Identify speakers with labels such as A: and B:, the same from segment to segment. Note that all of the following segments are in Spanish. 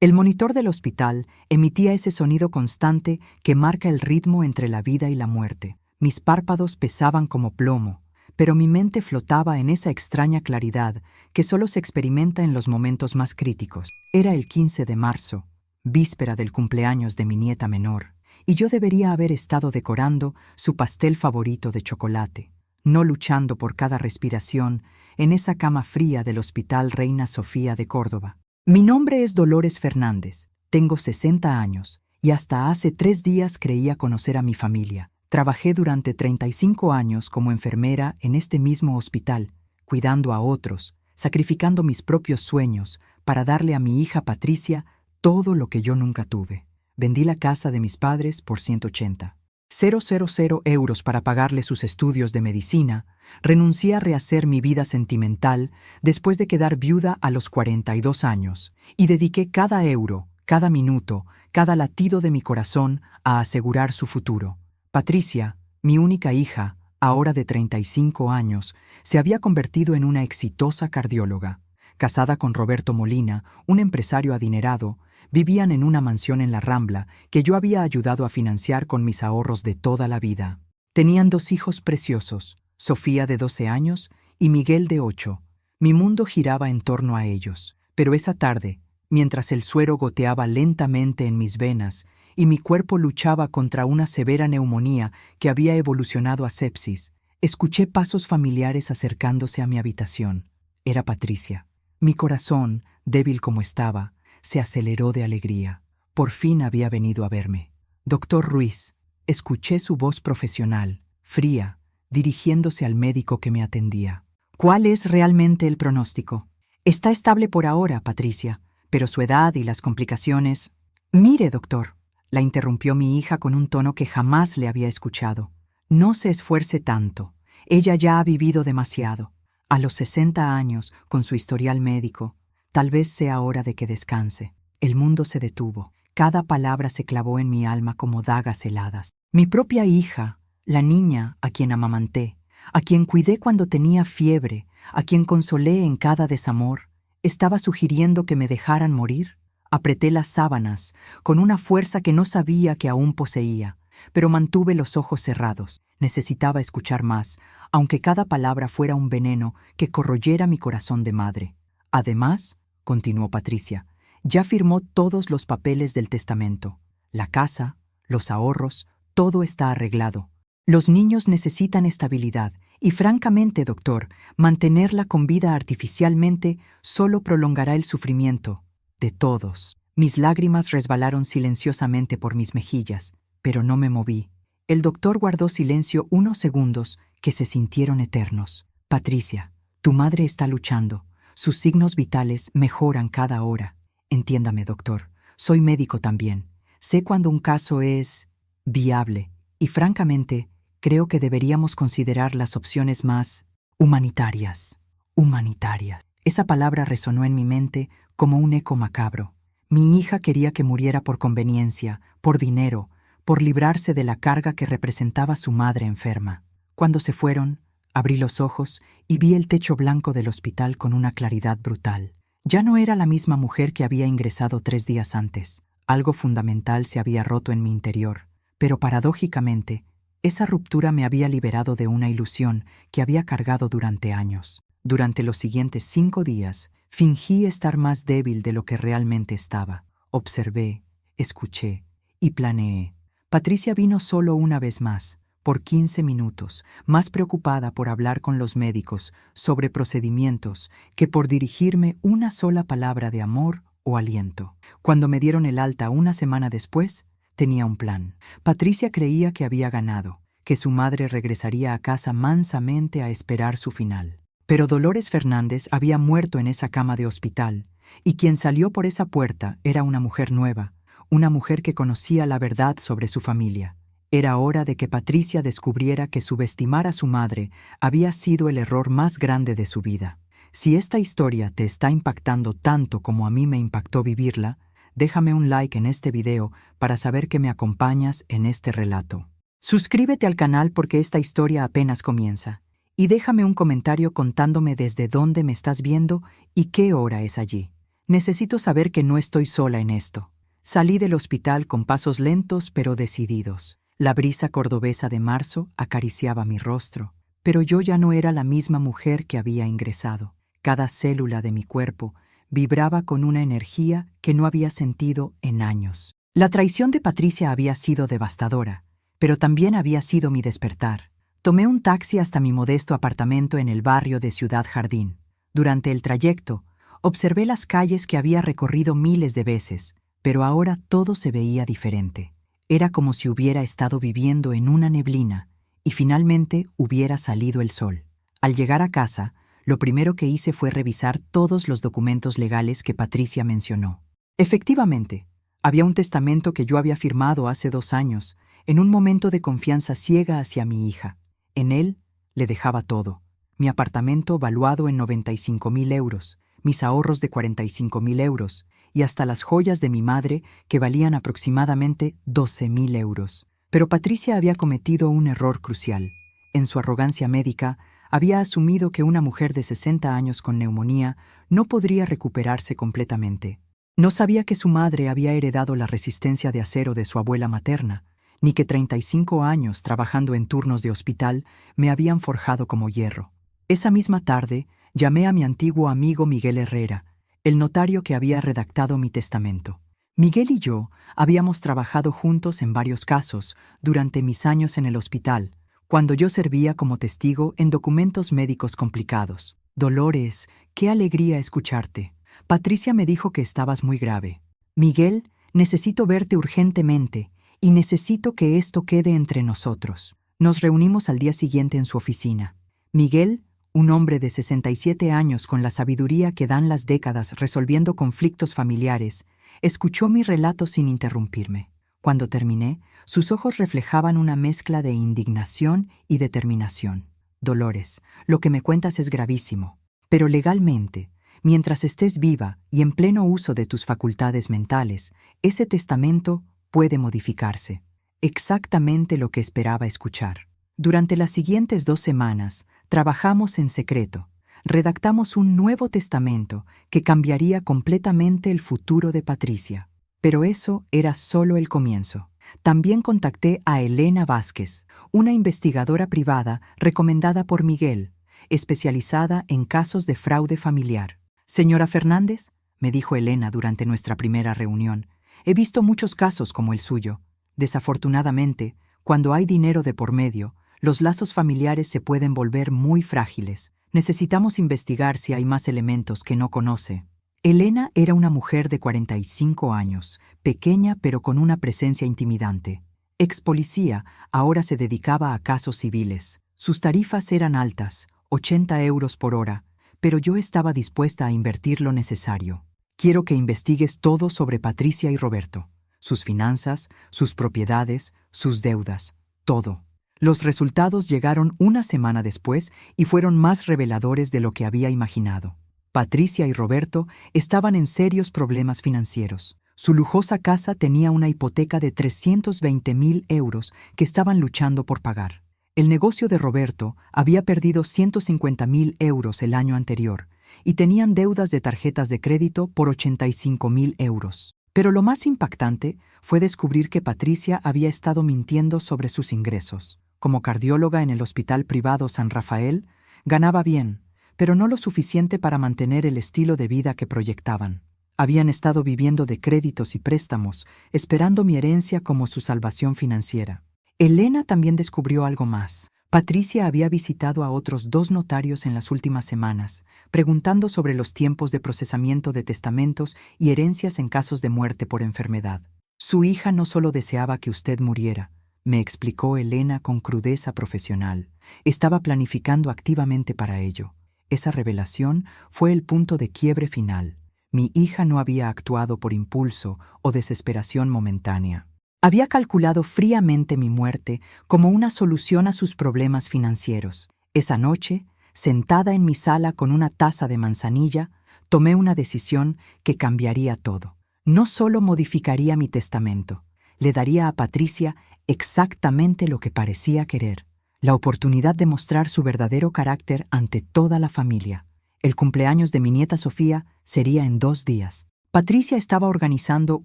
A: El monitor del hospital emitía ese sonido constante que marca el ritmo entre la vida y la muerte. Mis párpados pesaban como plomo, pero mi mente flotaba en esa extraña claridad que solo se experimenta en los momentos más críticos. Era el 15 de marzo, víspera del cumpleaños de mi nieta menor, y yo debería haber estado decorando su pastel favorito de chocolate, no luchando por cada respiración en esa cama fría del Hospital Reina Sofía de Córdoba. Mi nombre es Dolores Fernández, tengo 60 años, y hasta hace 3 días creía conocer a mi familia. Trabajé durante 35 años como enfermera en este mismo hospital, cuidando a otros, sacrificando mis propios sueños para darle a mi hija Patricia todo lo que yo nunca tuve. Vendí la casa de mis padres por 180,000 euros para pagarle sus estudios de medicina. Renuncié a rehacer mi vida sentimental después de quedar viuda a los 42 años y dediqué cada euro, cada minuto, cada latido de mi corazón a asegurar su futuro. Patricia, mi única hija, ahora de 35 años, se había convertido en una exitosa cardióloga. Casada con Roberto Molina, un empresario adinerado, vivían en una mansión en la Rambla que yo había ayudado a financiar con mis ahorros de toda la vida. Tenían 2 hijos preciosos, Sofía de 12 años y Miguel de 8. Mi mundo giraba en torno a ellos. Pero esa tarde, mientras el suero goteaba lentamente en mis venas y mi cuerpo luchaba contra una severa neumonía que había evolucionado a sepsis, escuché pasos familiares acercándose a mi habitación. Era Patricia. Mi corazón, débil como estaba, se aceleró de alegría. Por fin había venido a verme. Doctor Ruiz, escuché su voz profesional, fría, dirigiéndose al médico que me atendía. ¿Cuál es realmente el pronóstico? Está estable por ahora, Patricia, pero su edad y las complicaciones... Mire, doctor, la interrumpió mi hija con un tono que jamás le había escuchado. No se esfuerce tanto. Ella ya ha vivido demasiado. A los 60 años, con su historial médico, tal vez sea hora de que descanse. El mundo se detuvo. Cada palabra se clavó en mi alma como dagas heladas. Mi propia hija, la niña a quien amamanté, a quien cuidé cuando tenía fiebre, a quien consolé en cada desamor, ¿estaba sugiriendo que me dejaran morir? Apreté las sábanas con una fuerza que no sabía que aún poseía, pero mantuve los ojos cerrados. Necesitaba escuchar más, aunque cada palabra fuera un veneno que corroyera mi corazón de madre. Además, continuó Patricia, ya firmó todos los papeles del testamento. La casa, los ahorros, todo está arreglado. Los niños necesitan estabilidad y, francamente, doctor, mantenerla con vida artificialmente solo prolongará el sufrimiento de todos. Mis lágrimas resbalaron silenciosamente por mis mejillas, pero no me moví. El doctor guardó silencio unos segundos que se sintieron eternos. Patricia, tu madre está luchando. Sus signos vitales mejoran cada hora. Entiéndame, doctor. Soy médico también. Sé cuando un caso es viable y, francamente, creo que deberíamos considerar las opciones más humanitarias. Humanitarias. Esa palabra resonó en mi mente como un eco macabro. Mi hija quería que muriera por conveniencia, por dinero, por librarse de la carga que representaba su madre enferma. Cuando se fueron, abrí los ojos y vi el techo blanco del hospital con una claridad brutal. Ya no era la misma mujer que había ingresado 3 días antes. Algo fundamental se había roto en mi interior, pero paradójicamente, esa ruptura me había liberado de una ilusión que había cargado durante años. Durante los siguientes 5 días, fingí estar más débil de lo que realmente estaba. Observé, escuché y planeé. Patricia vino solo una vez más, por 15 minutos, más preocupada por hablar con los médicos sobre procedimientos que por dirigirme una sola palabra de amor o aliento. Cuando me dieron el alta una semana después, tenía un plan. Patricia creía que había ganado, que su madre regresaría a casa mansamente a esperar su final. Pero Dolores Fernández había muerto en esa cama de hospital, y quien salió por esa puerta era una mujer nueva, una mujer que conocía la verdad sobre su familia. Era hora de que Patricia descubriera que subestimar a su madre había sido el error más grande de su vida. Si esta historia te está impactando tanto como a mí me impactó vivirla, déjame un like en este video para saber que me acompañas en este relato. Suscríbete al canal porque esta historia apenas comienza. Y déjame un comentario contándome desde dónde me estás viendo y qué hora es allí. Necesito saber que no estoy sola en esto. Salí del hospital con pasos lentos pero decididos. La brisa cordobesa de marzo acariciaba mi rostro, pero yo ya no era la misma mujer que había ingresado. Cada célula de mi cuerpo vibraba con una energía que no había sentido en años. La traición de Patricia había sido devastadora, pero también había sido mi despertar. Tomé un taxi hasta mi modesto apartamento en el barrio de Ciudad Jardín. Durante el trayecto, observé las calles que había recorrido miles de veces, pero ahora todo se veía diferente. Era como si hubiera estado viviendo en una neblina y finalmente hubiera salido el sol. Al llegar a casa, lo primero que hice fue revisar todos los documentos legales que Patricia mencionó. Efectivamente, había un testamento que yo había firmado hace 2 años, en un momento de confianza ciega hacia mi hija. En él le dejaba todo: mi apartamento valuado en 95.000 euros, mis ahorros de 45.000 euros y hasta las joyas de mi madre que valían aproximadamente 12.000 euros. Pero Patricia había cometido un error crucial. En su arrogancia médica, había asumido que una mujer de 60 años con neumonía no podría recuperarse completamente. No sabía que su madre había heredado la resistencia de acero de su abuela materna, ni que 35 años trabajando en turnos de hospital me habían forjado como hierro. Esa misma tarde, llamé a mi antiguo amigo Miguel Herrera, el notario que había redactado mi testamento. Miguel y yo habíamos trabajado juntos en varios casos durante mis años en el hospital, cuando yo servía como testigo en documentos médicos complicados. Dolores, qué alegría escucharte. Patricia me dijo que estabas muy grave. Miguel, necesito verte urgentemente y necesito que esto quede entre nosotros. Nos reunimos al día siguiente en su oficina. Miguel, un hombre de 67 años con la sabiduría que dan las décadas resolviendo conflictos familiares, escuchó mi relato sin interrumpirme. Cuando terminé, sus ojos reflejaban una mezcla de indignación y determinación. Dolores, lo que me cuentas es gravísimo, pero legalmente, mientras estés viva y en pleno uso de tus facultades mentales, ese testamento puede modificarse. Exactamente lo que esperaba escuchar. Durante las siguientes 2 semanas, trabajamos en secreto. Redactamos un nuevo testamento que cambiaría completamente el futuro de Patricia. Pero eso era solo el comienzo. También contacté a Elena Vázquez, una investigadora privada recomendada por Miguel, especializada en casos de fraude familiar. «Señora Fernández», me dijo Elena durante nuestra primera reunión, «he visto muchos casos como el suyo. Desafortunadamente, cuando hay dinero de por medio, los lazos familiares se pueden volver muy frágiles. Necesitamos investigar si hay más elementos que no conoce». Elena era una mujer de 45 años, pequeña pero con una presencia intimidante. Ex policía, ahora se dedicaba a casos civiles. Sus tarifas eran altas, 80 euros por hora, pero yo estaba dispuesta a invertir lo necesario. «Quiero que investigues todo sobre Patricia y Roberto, sus finanzas, sus propiedades, sus deudas, todo». Los resultados llegaron una semana después y fueron más reveladores de lo que había imaginado. Patricia y Roberto estaban en serios problemas financieros. Su lujosa casa tenía una hipoteca de 320.000 euros que estaban luchando por pagar. El negocio de Roberto había perdido 150.000 euros el año anterior y tenían deudas de tarjetas de crédito por 85.000 euros. Pero lo más impactante fue descubrir que Patricia había estado mintiendo sobre sus ingresos. Como cardióloga en el Hospital Privado San Rafael, ganaba bien, pero no lo suficiente para mantener el estilo de vida que proyectaban. Habían estado viviendo de créditos y préstamos, esperando mi herencia como su salvación financiera. Elena también descubrió algo más. Patricia había visitado a otros 2 notarios en las últimas semanas, preguntando sobre los tiempos de procesamiento de testamentos y herencias en casos de muerte por enfermedad. «Su hija no solo deseaba que usted muriera», me explicó Elena con crudeza profesional. «Estaba planificando activamente para ello». Esa revelación fue el punto de quiebre final. Mi hija no había actuado por impulso o desesperación momentánea. Había calculado fríamente mi muerte como una solución a sus problemas financieros. Esa noche, sentada en mi sala con una taza de manzanilla, tomé una decisión que cambiaría todo. No solo modificaría mi testamento, le daría a Patricia exactamente lo que parecía querer: la oportunidad de mostrar su verdadero carácter ante toda la familia. El cumpleaños de mi nieta Sofía Sería en 2 días. Patricia estaba organizando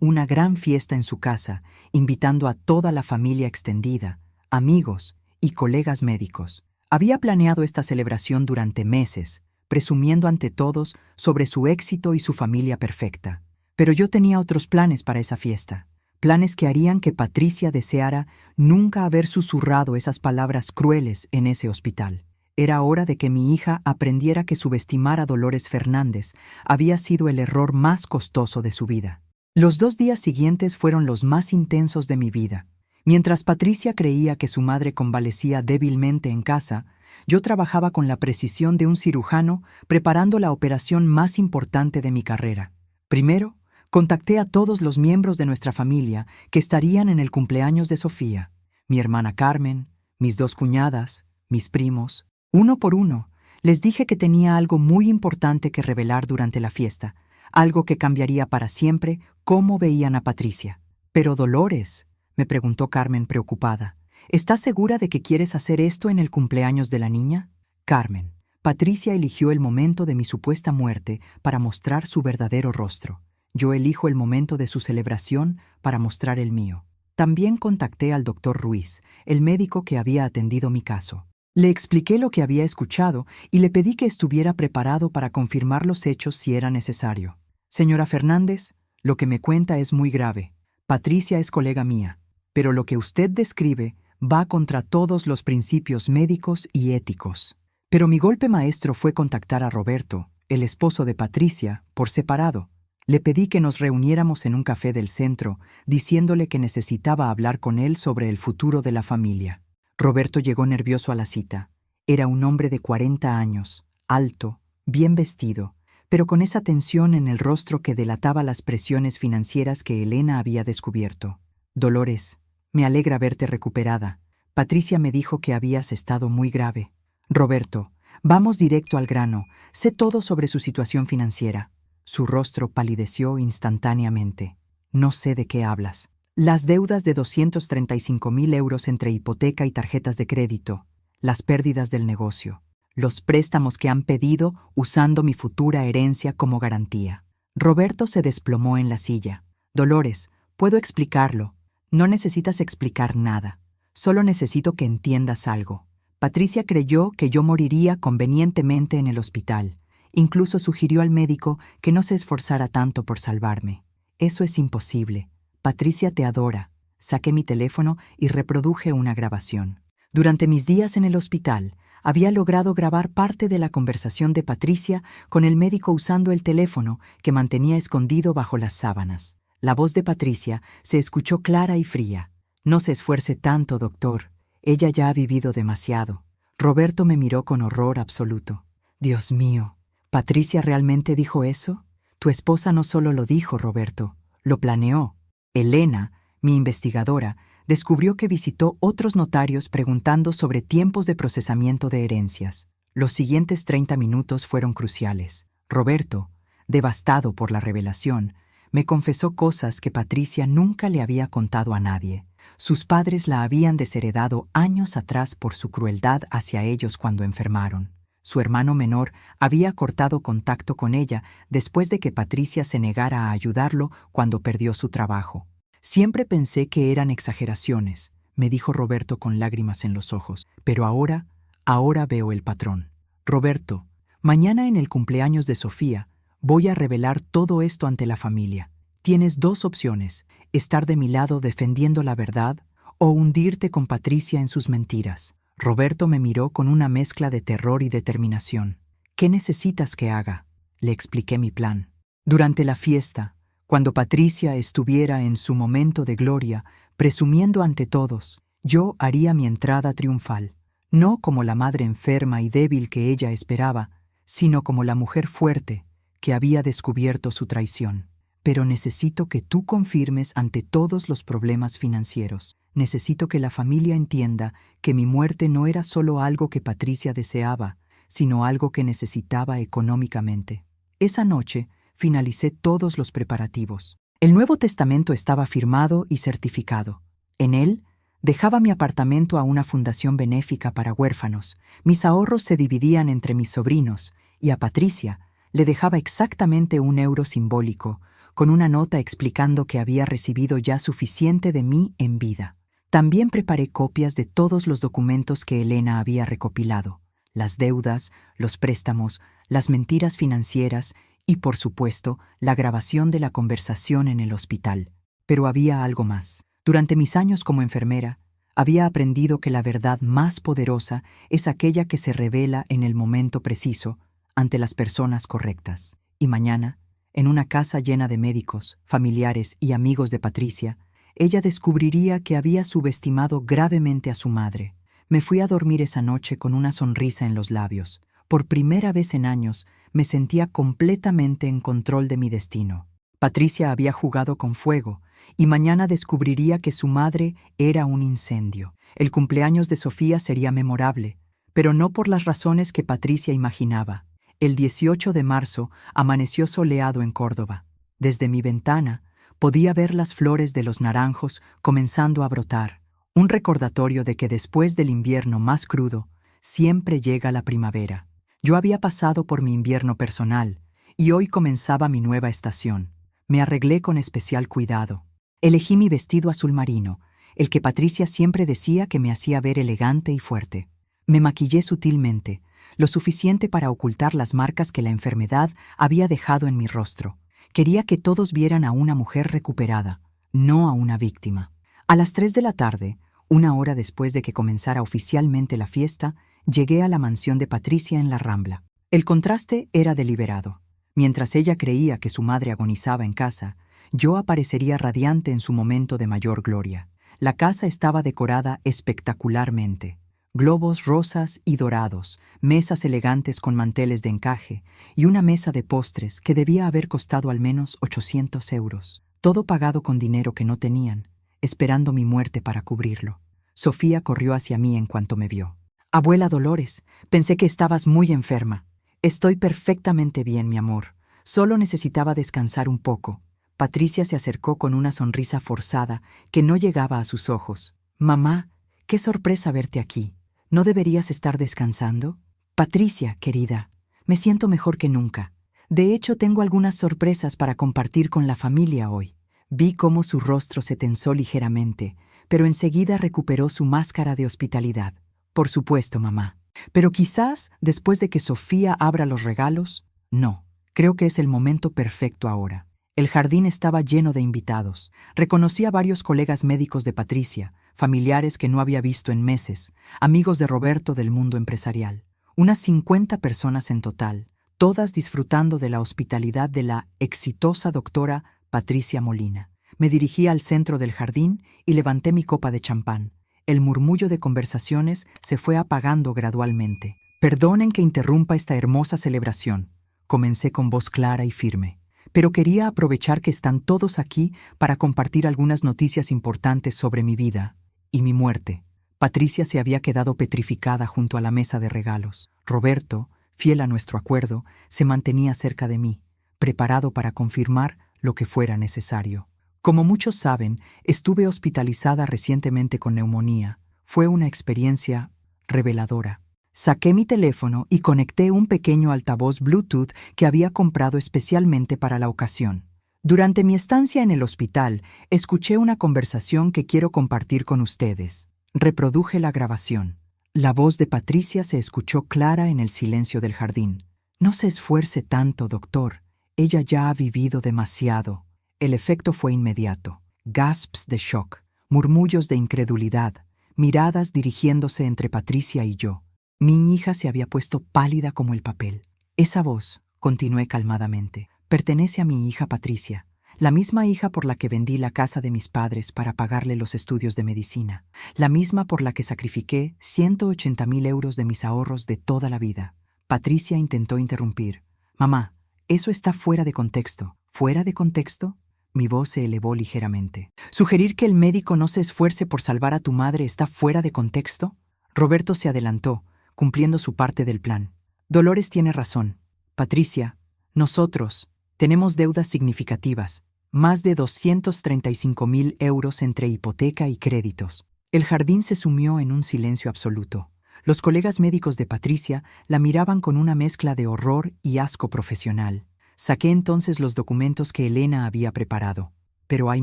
A: una gran fiesta en su casa, invitando a toda la familia extendida, amigos y colegas médicos. Había planeado esta celebración durante meses, presumiendo ante todos sobre su éxito y su familia perfecta. Pero yo tenía otros planes para esa fiesta, planes que harían que Patricia deseara nunca haber susurrado esas palabras crueles en ese hospital. Era hora de que mi hija aprendiera que subestimar a Dolores Fernández había sido el error más costoso de su vida. Los 2 días siguientes fueron los más intensos de mi vida. Mientras Patricia creía que su madre convalecía débilmente en casa, yo trabajaba con la precisión de un cirujano preparando la operación más importante de mi carrera. Primero, contacté a todos los miembros de nuestra familia que estarían en el cumpleaños de Sofía, mi hermana Carmen, mis 2 cuñadas, mis primos. Uno por uno, les dije que tenía algo muy importante que revelar durante la fiesta, algo que cambiaría para siempre cómo veían a Patricia. «Pero Dolores», me preguntó Carmen preocupada, «¿estás segura de que quieres hacer esto en el cumpleaños de la niña?» «Carmen, Patricia eligió el momento de mi supuesta muerte para mostrar su verdadero rostro. Yo elijo el momento de su celebración para mostrar el mío». También contacté al doctor Ruiz, el médico que había atendido mi caso. Le expliqué lo que había escuchado y le pedí que estuviera preparado para confirmar los hechos si era necesario. «Señora Fernández, lo que me cuenta es muy grave. Patricia es colega mía, pero lo que usted describe va contra todos los principios médicos y éticos». Pero mi golpe maestro fue contactar a Roberto, el esposo de Patricia, por separado. Le pedí que nos reuniéramos en un café del centro, diciéndole que necesitaba hablar con él sobre el futuro de la familia. Roberto llegó nervioso a la cita. Era un hombre de 40 años, alto, bien vestido, pero con esa tensión en el rostro que delataba las presiones financieras que Elena había descubierto. «Dolores, me alegra verte recuperada. Patricia me dijo que habías estado muy grave». «Roberto, vamos directo al grano. Sé todo sobre su situación financiera». Su rostro palideció instantáneamente. «No sé de qué hablas». «Las deudas de 235.000 euros entre hipoteca y tarjetas de crédito, las pérdidas del negocio, los préstamos que han pedido usando mi futura herencia como garantía». Roberto se desplomó en la silla. «Dolores, puedo explicarlo. No necesitas explicar nada. Solo necesito que entiendas algo. Patricia creyó que yo moriría convenientemente en el hospital. Incluso sugirió al médico que no se esforzara tanto por salvarme. Eso es imposible. Patricia te adora». Saqué mi teléfono y reproduje una grabación. Durante mis días en el hospital, había logrado grabar parte de la conversación de Patricia con el médico usando el teléfono que mantenía escondido bajo las sábanas. La voz de Patricia se escuchó clara y fría. «No se esfuerce tanto, doctor. Ella ya ha vivido demasiado». Roberto me miró con horror absoluto. «Dios mío, ¿Patricia realmente dijo eso?» «Tu esposa no solo lo dijo, Roberto, lo planeó». Elena, mi investigadora, descubrió que visitó otros notarios preguntando sobre tiempos de procesamiento de herencias. Los siguientes 30 minutos fueron cruciales. Roberto, devastado por la revelación, me confesó cosas que Patricia nunca le había contado a nadie. Sus padres la habían desheredado años atrás por su crueldad hacia ellos cuando enfermaron. Su hermano menor había cortado contacto con ella después de que Patricia se negara a ayudarlo cuando perdió su trabajo. «Siempre pensé que eran exageraciones», me dijo Roberto con lágrimas en los ojos, «pero ahora veo el patrón». «Roberto, mañana en el cumpleaños de Sofía voy a revelar todo esto ante la familia. Tienes 2 opciones, estar de mi lado defendiendo la verdad o hundirte con Patricia en sus mentiras». Roberto me miró con una mezcla de terror y determinación. «¿Qué necesitas que haga?», le expliqué mi plan. Durante la fiesta, cuando Patricia estuviera en su momento de gloria, presumiendo ante todos, yo haría mi entrada triunfal, no como la madre enferma y débil que ella esperaba, sino como la mujer fuerte que había descubierto su traición. «Pero necesito que tú confirmes ante todos los problemas financieros. Necesito que la familia entienda que mi muerte no era solo algo que Patricia deseaba, sino algo que necesitaba económicamente». Esa noche finalicé todos los preparativos. El Nuevo Testamento estaba firmado y certificado. En él, dejaba mi apartamento a una fundación benéfica para huérfanos. Mis ahorros se dividían entre mis sobrinos y a Patricia Le dejaba exactamente 1 euro simbólico, con una nota explicando que había recibido ya suficiente de mí en vida. También preparé copias de todos los documentos que Elena había recopilado, las deudas, los préstamos, las mentiras financieras y, por supuesto, la grabación de la conversación en el hospital. Pero había algo más. Durante mis años como enfermera, había aprendido que la verdad más poderosa es aquella que se revela en el momento preciso, ante las personas correctas. Y mañana, en una casa llena de médicos, familiares y amigos de Patricia, ella descubriría que había subestimado gravemente a su madre. Me fui a dormir esa noche con una sonrisa en los labios. Por primera vez en años, me sentía completamente en control de mi destino. Patricia había jugado con fuego, y mañana descubriría que su madre era un incendio. El cumpleaños de Sofía sería memorable, pero no por las razones que Patricia imaginaba. El 18 de marzo amaneció soleado en Córdoba. Desde mi ventana podía ver las flores de los naranjos comenzando a brotar, un recordatorio de que después del invierno más crudo, siempre llega la primavera. Yo había pasado por mi invierno personal, y hoy comenzaba mi nueva estación. Me arreglé con especial cuidado. Elegí mi vestido azul marino, el que Patricia siempre decía que me hacía ver elegante y fuerte. Me maquillé sutilmente, lo suficiente para ocultar las marcas que la enfermedad había dejado en mi rostro. Quería que todos vieran a una mujer recuperada, no a una víctima. A las 3 de la tarde, 1 hora después de que comenzara oficialmente la fiesta, llegué a la mansión de Patricia en la Rambla. El contraste era deliberado. Mientras ella creía que su madre agonizaba en casa, yo aparecería radiante en su momento de mayor gloria. La casa estaba decorada espectacularmente. Globos rosas y dorados, mesas elegantes con manteles de encaje y una mesa de postres que debía haber costado al menos 800 euros. Todo pagado con dinero que no tenían, esperando mi muerte para cubrirlo. Sofía corrió hacia mí en cuanto me vio. «Abuela Dolores, pensé que estabas muy enferma». «Estoy perfectamente bien, mi amor. Solo necesitaba descansar un poco». Patricia se acercó con una sonrisa forzada que no llegaba a sus ojos. «Mamá, qué sorpresa verte aquí. ¿No deberías estar descansando?» «Patricia, querida, me siento mejor que nunca. De hecho, tengo algunas sorpresas para compartir con la familia hoy». Vi cómo su rostro se tensó ligeramente, pero enseguida recuperó su máscara de hospitalidad. «Por supuesto, mamá. Pero quizás, después de que Sofía abra los regalos, no. Creo que es el momento perfecto ahora». El jardín estaba lleno de invitados. Reconocí a varios colegas médicos de Patricia, familiares que no había visto en meses, amigos de Roberto del mundo empresarial. Unas 50 personas en total, todas disfrutando de la hospitalidad de la exitosa doctora Patricia Molina. Me dirigí al centro del jardín y levanté mi copa de champán. El murmullo de conversaciones se fue apagando gradualmente. «Perdonen que interrumpa esta hermosa celebración», comencé con voz clara y firme. «Pero quería aprovechar que están todos aquí para compartir algunas noticias importantes sobre mi vida y mi muerte». Patricia se había quedado petrificada junto a la mesa de regalos. Roberto, fiel a nuestro acuerdo, se mantenía cerca de mí, preparado para confirmar lo que fuera necesario. Como muchos saben, estuve hospitalizada recientemente con neumonía. Fue una experiencia reveladora. Saqué mi teléfono y conecté un pequeño altavoz Bluetooth que había comprado especialmente para la ocasión. Durante mi estancia en el hospital, escuché una conversación que quiero compartir con ustedes. Reproduje la grabación. La voz de Patricia se escuchó clara en el silencio del jardín. «No se esfuerce tanto, doctor. Ella ya ha vivido demasiado». El efecto fue inmediato. Gasps de shock, murmullos de incredulidad, miradas dirigiéndose entre Patricia y yo. Mi hija se había puesto pálida como el papel. «Esa voz», continué calmadamente, «pertenece a mi hija Patricia, la misma hija por la que vendí la casa de mis padres para pagarle los estudios de medicina, la misma por la que sacrifiqué 180.000 euros de mis ahorros de toda la vida». Patricia intentó interrumpir. «Mamá, eso está fuera de contexto». «¿Fuera de contexto?» Mi voz se elevó ligeramente. «¿Sugerir que el médico no se esfuerce por salvar a tu madre está fuera de contexto?» Roberto se adelantó, cumpliendo su parte del plan. «Dolores tiene razón. Patricia, nosotros tenemos deudas significativas, más de 235.000 euros entre hipoteca y créditos». El jardín se sumió en un silencio absoluto. Los colegas médicos de Patricia la miraban con una mezcla de horror y asco profesional. Saqué entonces los documentos que Elena había preparado. Pero hay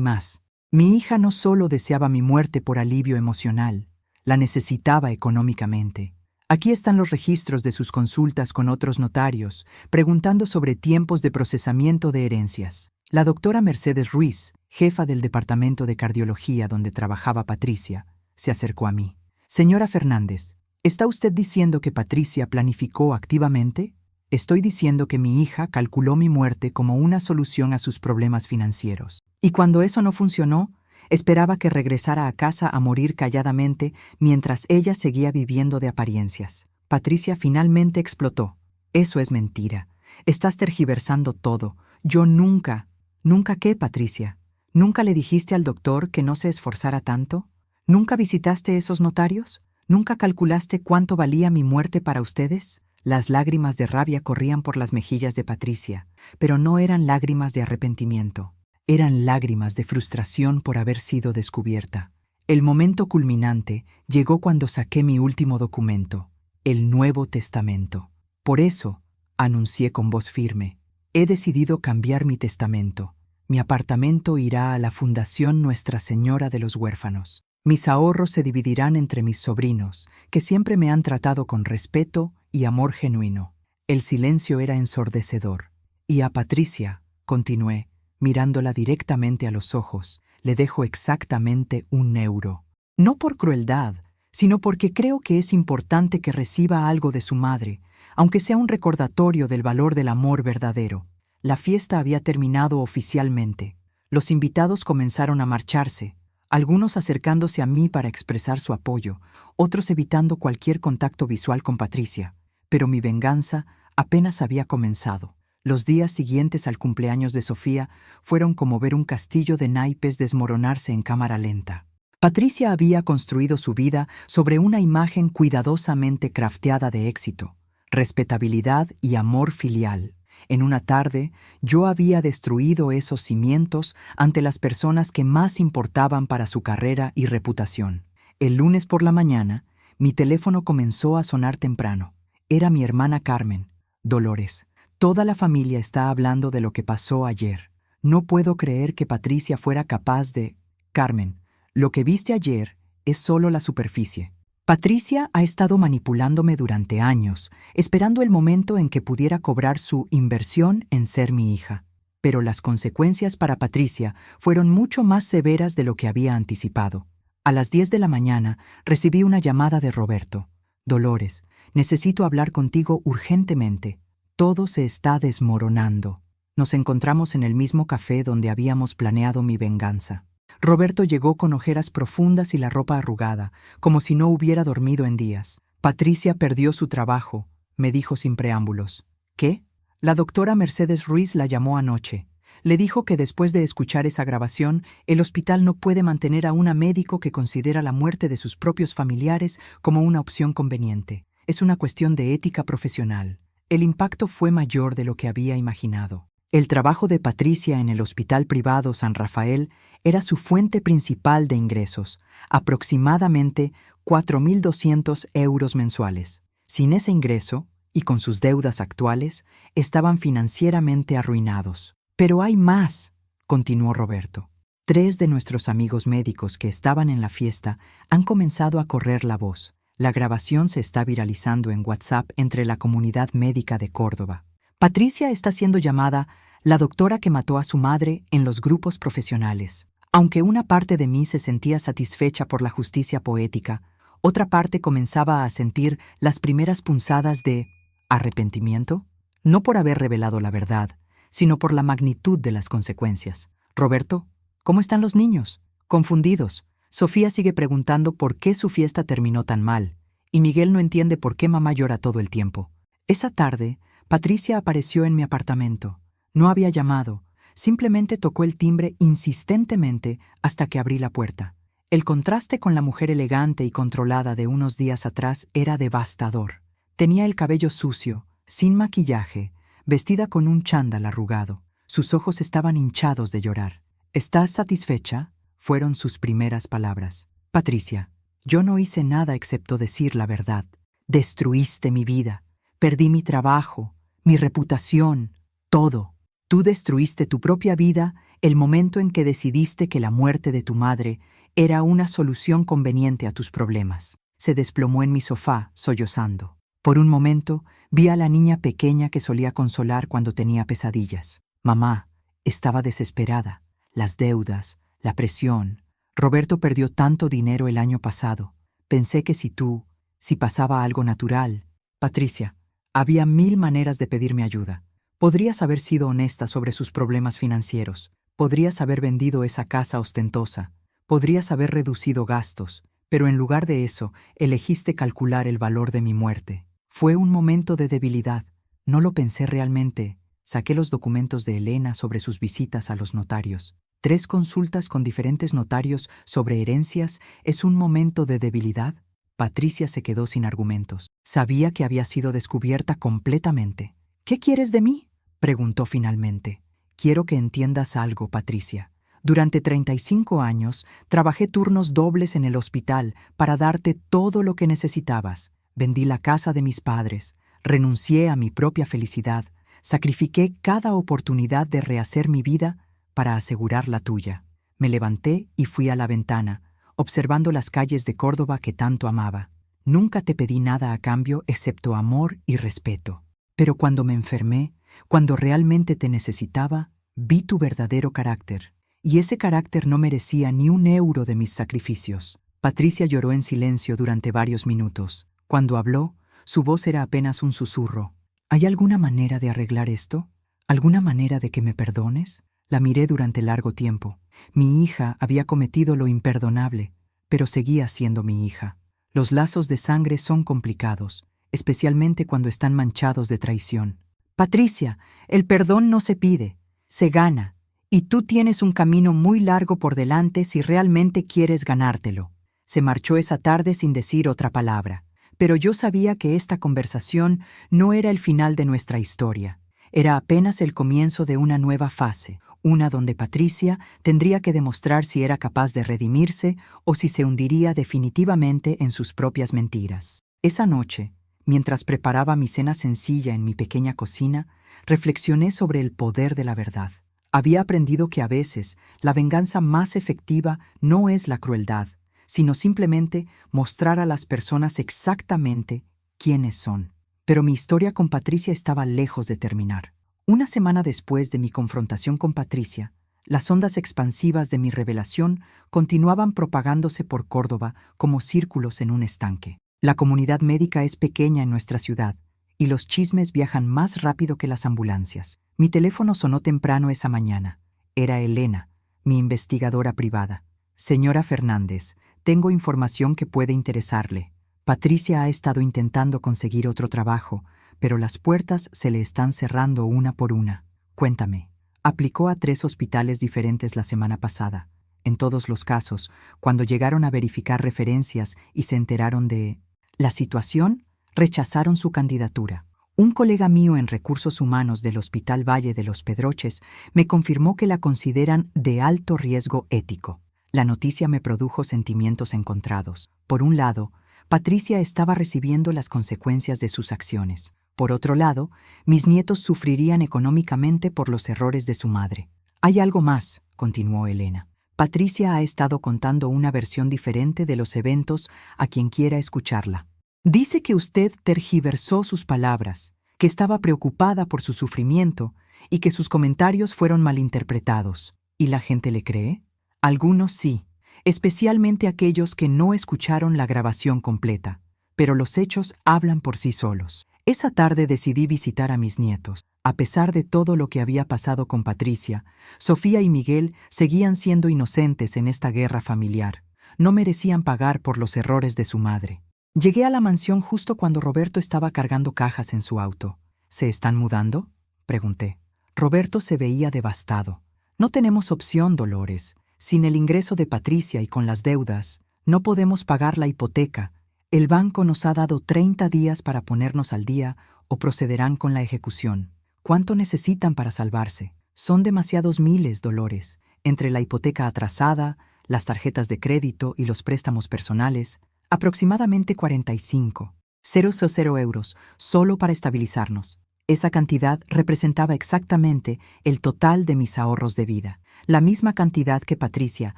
A: más. Mi hija no solo deseaba mi muerte por alivio emocional, la necesitaba económicamente. Aquí están los registros de sus consultas con otros notarios, preguntando sobre tiempos de procesamiento de herencias. La doctora Mercedes Ruiz, jefa del departamento de cardiología donde trabajaba Patricia, se acercó a mí. Señora Fernández, ¿está usted diciendo que Patricia planificó activamente? Estoy diciendo que mi hija calculó mi muerte como una solución a sus problemas financieros. Y cuando eso no funcionó, esperaba que regresara a casa a morir calladamente mientras ella seguía viviendo de apariencias. Patricia finalmente explotó. Eso es mentira. Estás tergiversando todo. Yo nunca... ¿Nunca qué, Patricia? ¿Nunca le dijiste al doctor que no se esforzara tanto? ¿Nunca visitaste esos notarios? ¿Nunca calculaste cuánto valía mi muerte para ustedes? Las lágrimas de rabia corrían por las mejillas de Patricia, pero no eran lágrimas de arrepentimiento. Eran lágrimas de frustración por haber sido descubierta. El momento culminante llegó cuando saqué mi último documento, el Nuevo Testamento. Por eso, anuncié con voz firme, he decidido cambiar mi testamento. Mi apartamento irá a la Fundación Nuestra Señora de los Huérfanos. Mis ahorros se dividirán entre mis sobrinos, que siempre me han tratado con respeto y amor genuino. El silencio era ensordecedor. Y a Patricia, continué, mirándola directamente a los ojos, le dejo exactamente 1 euro. No por crueldad, sino porque creo que es importante que reciba algo de su madre, aunque sea un recordatorio del valor del amor verdadero. La fiesta había terminado oficialmente. Los invitados comenzaron a marcharse, algunos acercándose a mí para expresar su apoyo, otros evitando cualquier contacto visual con Patricia. Pero mi venganza apenas había comenzado. Los días siguientes al cumpleaños de Sofía fueron como ver un castillo de naipes desmoronarse en cámara lenta. Patricia había construido su vida sobre una imagen cuidadosamente crafteada de éxito, respetabilidad y amor filial. En una tarde, yo había destruido esos cimientos ante las personas que más importaban para su carrera y reputación. El lunes por la mañana, mi teléfono comenzó a sonar temprano. Era mi hermana Carmen. Dolores, toda la familia está hablando de lo que pasó ayer. No puedo creer que Patricia fuera capaz de... Carmen, lo que viste ayer es solo la superficie. Patricia ha estado manipulándome durante años, esperando el momento en que pudiera cobrar su inversión en ser mi hija. Pero las consecuencias para Patricia fueron mucho más severas de lo que había anticipado. A las 10 de la mañana recibí una llamada de Roberto. Dolores, necesito hablar contigo urgentemente. Todo se está desmoronando. Nos encontramos en el mismo café donde habíamos planeado mi venganza. Roberto llegó con ojeras profundas y la ropa arrugada, como si no hubiera dormido en días. Patricia perdió su trabajo, me dijo sin preámbulos. ¿Qué? La doctora Mercedes Ruiz la llamó anoche. Le dijo que después de escuchar esa grabación, el hospital no puede mantener a un médico que considera la muerte de sus propios familiares como una opción conveniente. Es una cuestión de ética profesional. El impacto fue mayor de lo que había imaginado. El trabajo de Patricia en el hospital privado San Rafael era su fuente principal de ingresos, aproximadamente 4.200 euros mensuales. Sin ese ingreso, y con sus deudas actuales, estaban financieramente arruinados. Pero hay más, continuó Roberto. 3 de nuestros amigos médicos que estaban en la fiesta han comenzado a correr la voz. La grabación se está viralizando en WhatsApp entre la comunidad médica de Córdoba. Patricia está siendo llamada la doctora que mató a su madre en los grupos profesionales. Aunque una parte de mí se sentía satisfecha por la justicia poética, otra parte comenzaba a sentir las primeras punzadas de arrepentimiento, no por haber revelado la verdad, sino por la magnitud de las consecuencias. Roberto, ¿cómo están los niños? Confundidos. Sofía sigue preguntando por qué su fiesta terminó tan mal, y Miguel no entiende por qué mamá llora todo el tiempo. Esa tarde, Patricia apareció en mi apartamento. No había llamado, simplemente tocó el timbre insistentemente hasta que abrí la puerta. El contraste con la mujer elegante y controlada de unos días atrás era devastador. Tenía el cabello sucio, sin maquillaje, vestida con un chándal arrugado. Sus ojos estaban hinchados de llorar. ¿Estás satisfecha?, fueron sus primeras palabras. Patricia, yo no hice nada excepto decir la verdad. Destruiste mi vida. Perdí mi trabajo, mi reputación, todo. Tú destruiste tu propia vida el momento en que decidiste que la muerte de tu madre era una solución conveniente a tus problemas. Se desplomó en mi sofá, sollozando. Por un momento, vi a la niña pequeña que solía consolar cuando tenía pesadillas. Mamá estaba desesperada. Las deudas, la presión. Roberto perdió tanto dinero el año pasado. Pensé que si pasaba algo natural. Patricia, había 1000 maneras de pedirme ayuda. Podrías haber sido honesta sobre sus problemas financieros. Podrías haber vendido esa casa ostentosa. Podrías haber reducido gastos. Pero en lugar de eso, elegiste calcular el valor de mi muerte. Fue un momento de debilidad. No lo pensé realmente. Saqué los documentos de Elena sobre sus visitas a los notarios. 3 consultas con diferentes notarios sobre herencias es un momento de debilidad. Patricia se quedó sin argumentos. Sabía que había sido descubierta completamente. ¿Qué quieres de mí?, preguntó finalmente. Quiero que entiendas algo, Patricia. Durante 35 años trabajé turnos dobles en el hospital para darte todo lo que necesitabas. Vendí la casa de mis padres, renuncié a mi propia felicidad, sacrifiqué cada oportunidad de rehacer mi vida para asegurar la tuya. Me levanté y fui a la ventana, observando las calles de Córdoba que tanto amaba. Nunca te pedí nada a cambio excepto amor y respeto. Pero cuando me enfermé, cuando realmente te necesitaba, vi tu verdadero carácter. Y ese carácter no merecía ni un euro de mis sacrificios. Patricia lloró en silencio durante varios minutos. Cuando habló, su voz era apenas un susurro. ¿Hay alguna manera de arreglar esto? ¿Alguna manera de que me perdones? La miré durante largo tiempo. Mi hija había cometido lo imperdonable, pero seguía siendo mi hija. Los lazos de sangre son complicados, especialmente cuando están manchados de traición. Patricia, el perdón no se pide, se gana. Y tú tienes un camino muy largo por delante si realmente quieres ganártelo. Se marchó esa tarde sin decir otra palabra, pero yo sabía que esta conversación no era el final de nuestra historia. Era apenas el comienzo de una nueva fase, una donde Patricia tendría que demostrar si era capaz de redimirse o si se hundiría definitivamente en sus propias mentiras. Esa noche, mientras preparaba mi cena sencilla en mi pequeña cocina, reflexioné sobre el poder de la verdad. Había aprendido que a veces la venganza más efectiva no es la crueldad, sino simplemente mostrar a las personas exactamente quiénes son. Pero mi historia con Patricia estaba lejos de terminar. Una semana después de mi confrontación con Patricia, las ondas expansivas de mi revelación continuaban propagándose por Córdoba como círculos en un estanque. La comunidad médica es pequeña en nuestra ciudad, y los chismes viajan más rápido que las ambulancias. Mi teléfono sonó temprano esa mañana. Era Elena, mi investigadora privada. Señora Fernández, tengo información que puede interesarle. Patricia ha estado intentando conseguir otro trabajo, pero las puertas se le están cerrando una por una. Cuéntame. Aplicó a 3 hospitales diferentes la semana pasada. En todos los casos, cuando llegaron a verificar referencias y se enteraron de la situación, rechazaron su candidatura. Un colega mío en recursos humanos del Hospital Valle de los Pedroches me confirmó que la consideran de alto riesgo ético. La noticia me produjo sentimientos encontrados. Por un lado, Patricia estaba recibiendo las consecuencias de sus acciones. Por otro lado, mis nietos sufrirían económicamente por los errores de su madre. Hay algo más, continuó Elena. Patricia ha estado contando una versión diferente de los eventos a quien quiera escucharla. Dice que usted tergiversó sus palabras, que estaba preocupada por su sufrimiento y que sus comentarios fueron malinterpretados. ¿Y la gente le cree? Algunos sí, especialmente aquellos que no escucharon la grabación completa, pero los hechos hablan por sí solos. Esa tarde decidí visitar a mis nietos. A pesar de todo lo que había pasado con Patricia, Sofía y Miguel seguían siendo inocentes en esta guerra familiar. No merecían pagar por los errores de su madre. Llegué a la mansión justo cuando Roberto estaba cargando cajas en su auto. ¿Se están mudando?, pregunté. Roberto se veía devastado. No tenemos opción, Dolores. Sin el ingreso de Patricia y con las deudas, no podemos pagar la hipoteca. El banco nos ha dado 30 días para ponernos al día o procederán con la ejecución. ¿Cuánto necesitan para salvarse? Son demasiados miles, Dolores. Entre la hipoteca atrasada, las tarjetas de crédito y los préstamos personales, aproximadamente 45. 0,00 euros, solo para estabilizarnos. Esa cantidad representaba exactamente el total de mis ahorros de vida, la misma cantidad que Patricia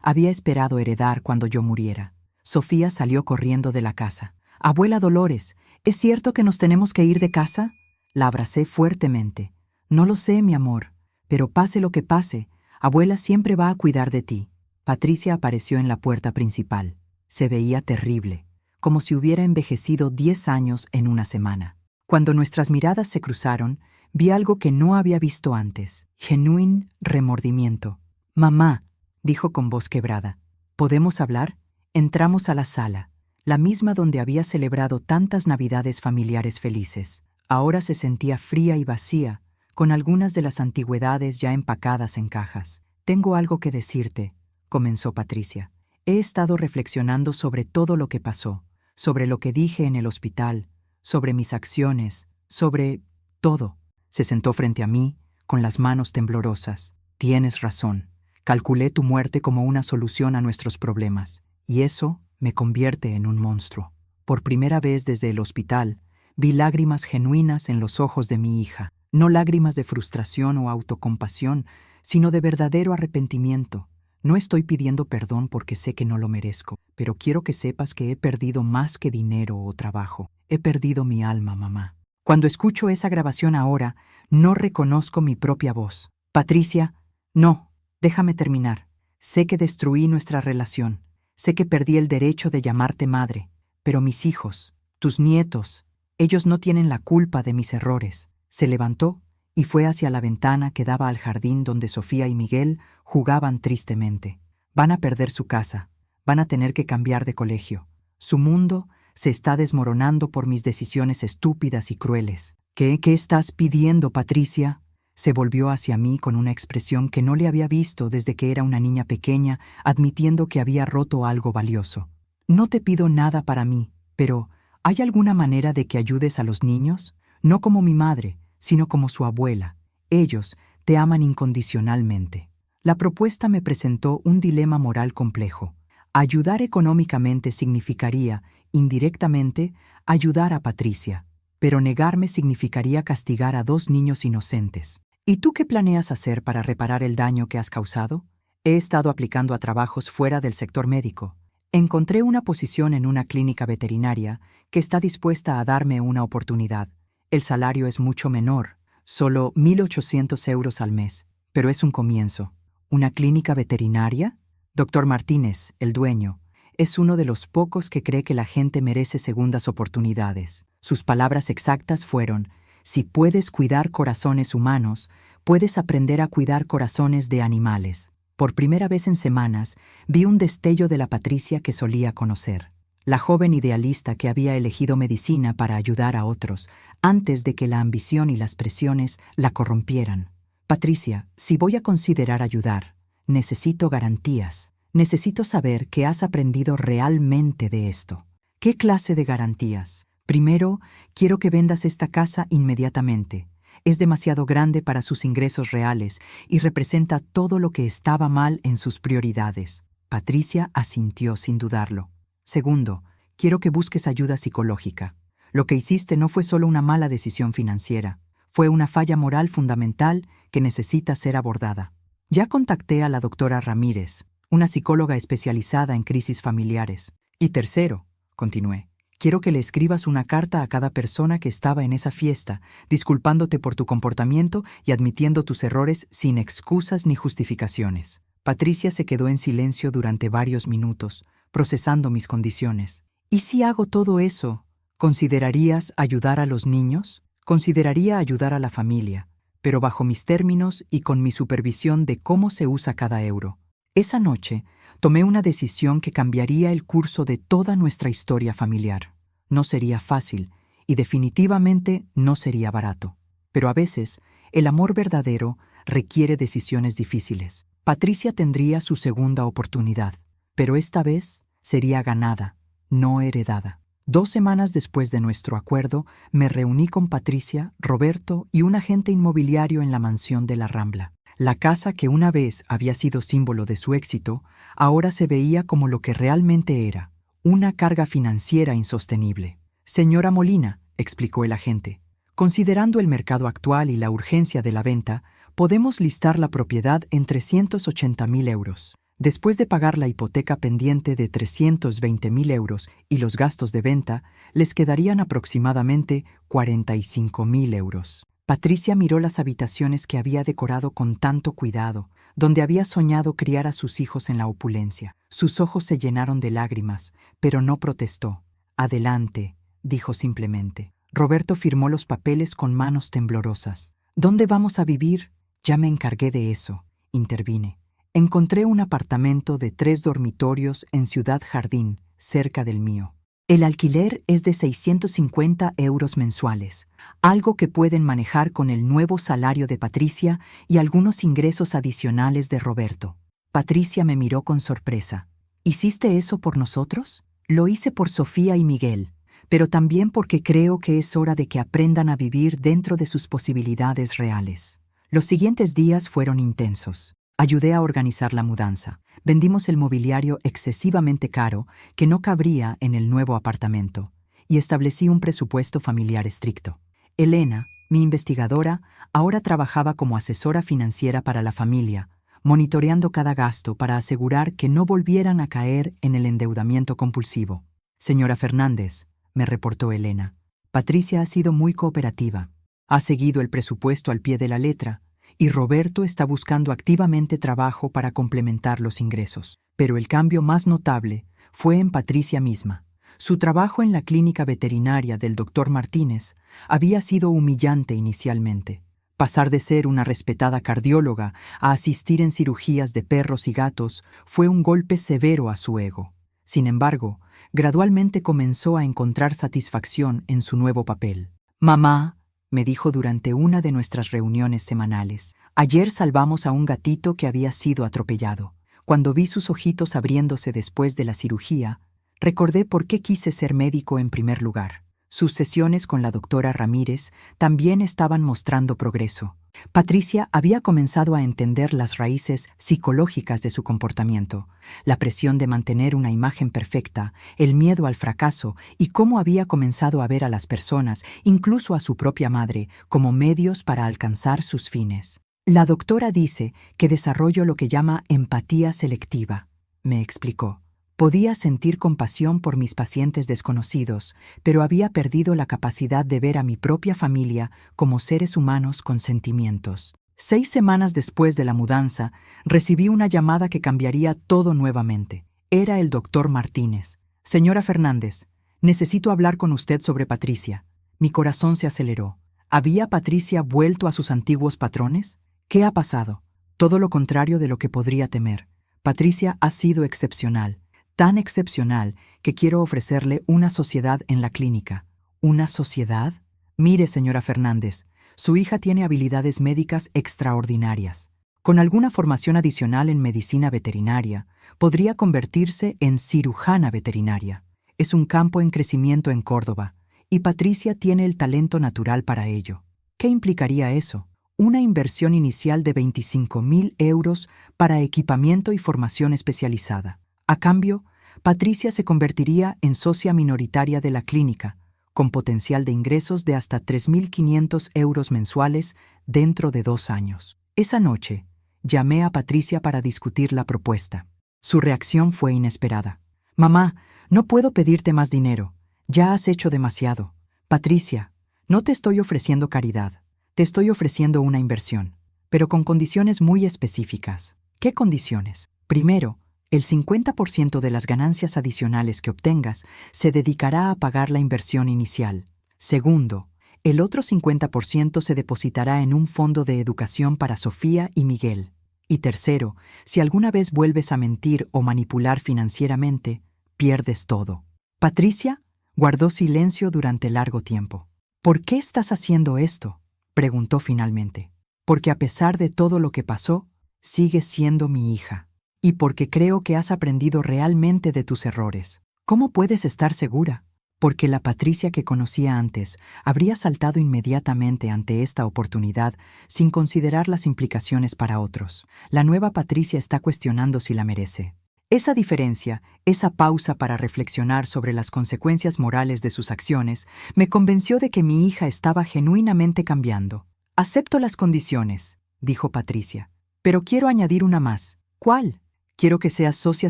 A: había esperado heredar cuando yo muriera. Sofía salió corriendo de la casa. «Abuela Dolores, ¿es cierto que nos tenemos que ir de casa?» La abracé fuertemente. «No lo sé, mi amor, pero pase lo que pase, abuela siempre va a cuidar de ti». Patricia apareció en la puerta principal. Se veía terrible, como si hubiera envejecido 10 años en una semana. Cuando nuestras miradas se cruzaron, vi algo que no había visto antes: genuino remordimiento. «Mamá», dijo con voz quebrada, «¿podemos hablar?» Entramos a la sala, la misma donde había celebrado tantas Navidades familiares felices. Ahora se sentía fría y vacía, con algunas de las antigüedades ya empacadas en cajas. «Tengo algo que decirte», comenzó Patricia. «He estado reflexionando sobre todo lo que pasó, sobre lo que dije en el hospital, sobre mis acciones, sobre todo». Se sentó frente a mí, con las manos temblorosas. «Tienes razón. Calculé tu muerte como una solución a nuestros problemas, y eso me convierte en un monstruo. Por primera vez desde el hospital, vi lágrimas genuinas en los ojos de mi hija, no lágrimas de frustración o autocompasión, sino de verdadero arrepentimiento. No estoy pidiendo perdón porque sé que no lo merezco, pero quiero que sepas que he perdido más que dinero o trabajo. He perdido mi alma, mamá. Cuando escucho esa grabación ahora, no reconozco mi propia voz. Patricia, no, déjame terminar. Sé que destruí nuestra relación. Sé que perdí el derecho de llamarte madre. Pero mis hijos, tus nietos, ellos no tienen la culpa de mis errores». Se levantó y fue hacia la ventana que daba al jardín donde Sofía y Miguel jugaban tristemente. «Van a perder su casa. Van a tener que cambiar de colegio. Su mundo se está desmoronando por mis decisiones estúpidas y crueles». ¿Qué estás pidiendo, Patricia? Se volvió hacia mí con una expresión que no le había visto desde que era una niña pequeña, admitiendo que había roto algo valioso. «No te pido nada para mí, pero ¿hay alguna manera de que ayudes a los niños? No como mi madre, sino como su abuela. Ellos te aman incondicionalmente». La propuesta me presentó un dilema moral complejo. Ayudar económicamente significaría, indirectamente, ayudar a Patricia, pero negarme significaría castigar a 2 niños inocentes. «¿Y tú qué planeas hacer para reparar el daño que has causado?» He estado aplicando a trabajos fuera del sector médico. Encontré una posición en una clínica veterinaria que está dispuesta a darme una oportunidad. El salario es mucho menor, solo 1.800 euros al mes, pero es un comienzo. ¿Una clínica veterinaria? Dr. Martínez, el dueño, es uno de los pocos que cree que la gente merece segundas oportunidades. Sus palabras exactas fueron: «Si puedes cuidar corazones humanos, puedes aprender a cuidar corazones de animales». Por primera vez en semanas, vi un destello de la Patricia que solía conocer. La joven idealista que había elegido medicina para ayudar a otros, antes de que la ambición y las presiones la corrompieran. «Patricia, si voy a considerar ayudar, necesito garantías. Necesito saber que has aprendido realmente de esto». «¿Qué clase de garantías?» «Primero, quiero que vendas esta casa inmediatamente. Es demasiado grande para sus ingresos reales y representa todo lo que estaba mal en sus prioridades». Patricia asintió sin dudarlo. «Segundo, quiero que busques ayuda psicológica. Lo que hiciste no fue solo una mala decisión financiera, fue una falla moral fundamental que necesita ser abordada». Ya contacté a la doctora Ramírez, una psicóloga especializada en crisis familiares. «Y tercero», continué, «quiero que le escribas una carta a cada persona que estaba en esa fiesta, disculpándote por tu comportamiento y admitiendo tus errores sin excusas ni justificaciones». Patricia se quedó en silencio durante varios minutos, procesando mis condiciones. «¿Y si hago todo eso, considerarías ayudar a los niños?» «Consideraría ayudar a la familia, pero bajo mis términos y con mi supervisión de cómo se usa cada euro». Esa noche, tomé una decisión que cambiaría el curso de toda nuestra historia familiar. No sería fácil y definitivamente no sería barato. Pero a veces, el amor verdadero requiere decisiones difíciles. Patricia tendría su segunda oportunidad, pero esta vez sería ganada, no heredada. 2 semanas después de nuestro acuerdo, me reuní con Patricia, Roberto y un agente inmobiliario en la mansión de la Rambla. La casa que una vez había sido símbolo de su éxito, ahora se veía como lo que realmente era: una carga financiera insostenible. Señora Molina, explicó el agente, considerando el mercado actual y la urgencia de la venta, podemos listar la propiedad en 380.000 euros. Después de pagar la hipoteca pendiente de 320.000 euros y los gastos de venta, les quedarían aproximadamente 45.000 euros. Patricia miró las habitaciones que había decorado con tanto cuidado, donde había soñado criar a sus hijos en la opulencia. Sus ojos se llenaron de lágrimas, pero no protestó. Adelante, dijo simplemente. Roberto firmó los papeles con manos temblorosas. ¿Dónde vamos a vivir? Ya me encargué de eso, intervine. Encontré un apartamento de 3 dormitorios en Ciudad Jardín, cerca del mío. El alquiler es de 650 euros mensuales, algo que pueden manejar con el nuevo salario de Patricia y algunos ingresos adicionales de Roberto. Patricia me miró con sorpresa. ¿Hiciste eso por nosotros? Lo hice por Sofía y Miguel, pero también porque creo que es hora de que aprendan a vivir dentro de sus posibilidades reales. Los siguientes días fueron intensos. Ayudé a organizar la mudanza. Vendimos el mobiliario excesivamente caro que no cabría en el nuevo apartamento y establecí un presupuesto familiar estricto. Elena, mi investigadora, ahora trabajaba como asesora financiera para la familia, monitoreando cada gasto para asegurar que no volvieran a caer en el endeudamiento compulsivo. Señora Fernández, me reportó Elena, Patricia ha sido muy cooperativa. Ha seguido el presupuesto al pie de la letra, y Roberto está buscando activamente trabajo para complementar los ingresos. Pero el cambio más notable fue en Patricia misma. Su trabajo en la clínica veterinaria del Dr. Martínez había sido humillante inicialmente. Pasar de ser una respetada cardióloga a asistir en cirugías de perros y gatos fue un golpe severo a su ego. Sin embargo, gradualmente comenzó a encontrar satisfacción en su nuevo papel. «Mamá», me dijo durante una de nuestras reuniones semanales. Ayer salvamos a un gatito que había sido atropellado. Cuando vi sus ojitos abriéndose después de la cirugía, recordé por qué quise ser médico en primer lugar. Sus sesiones con la doctora Ramírez también estaban mostrando progreso. Patricia había comenzado a entender las raíces psicológicas de su comportamiento, la presión de mantener una imagen perfecta, el miedo al fracaso y cómo había comenzado a ver a las personas, incluso a su propia madre, como medios para alcanzar sus fines. La doctora dice que desarrollo lo que llama empatía selectiva, me explicó. Podía sentir compasión por mis pacientes desconocidos, pero había perdido la capacidad de ver a mi propia familia como seres humanos con sentimientos. 6 semanas después de la mudanza, recibí una llamada que cambiaría todo nuevamente. Era el doctor Martínez. Señora Fernández, necesito hablar con usted sobre Patricia. Mi corazón se aceleró. ¿Había Patricia vuelto a sus antiguos patrones? ¿Qué ha pasado? Todo lo contrario de lo que podría temer. Patricia ha sido excepcional. Tan excepcional que quiero ofrecerle una sociedad en la clínica. ¿Una sociedad? Mire, señora Fernández, su hija tiene habilidades médicas extraordinarias. Con alguna formación adicional en medicina veterinaria, podría convertirse en cirujana veterinaria. Es un campo en crecimiento en Córdoba, y Patricia tiene el talento natural para ello. ¿Qué implicaría eso? Una inversión inicial de 25.000 euros para equipamiento y formación especializada. A cambio, Patricia se convertiría en socia minoritaria de la clínica, con potencial de ingresos de hasta 3.500 euros mensuales dentro de 2 años. Esa noche, llamé a Patricia para discutir la propuesta. Su reacción fue inesperada. «Mamá, no puedo pedirte más dinero. Ya has hecho demasiado. Patricia, no te estoy ofreciendo caridad. Te estoy ofreciendo una inversión, pero con condiciones muy específicas». «¿Qué condiciones?» «Primero, el 50% de las ganancias adicionales que obtengas se dedicará a pagar la inversión inicial. Segundo, el otro 50% se depositará en un fondo de educación para Sofía y Miguel. Y tercero, si alguna vez vuelves a mentir o manipular financieramente, pierdes todo». Patricia guardó silencio durante largo tiempo. «¿Por qué estás haciendo esto?», preguntó finalmente. «Porque a pesar de todo lo que pasó, sigues siendo mi hija. Y porque creo que has aprendido realmente de tus errores». «¿Cómo puedes estar segura?». Porque la Patricia que conocía antes habría saltado inmediatamente ante esta oportunidad sin considerar las implicaciones para otros. La nueva Patricia está cuestionando si la merece. Esa diferencia, esa pausa para reflexionar sobre las consecuencias morales de sus acciones, me convenció de que mi hija estaba genuinamente cambiando. «Acepto las condiciones», dijo Patricia, «pero quiero añadir una más». «¿Cuál?» «Quiero que seas socia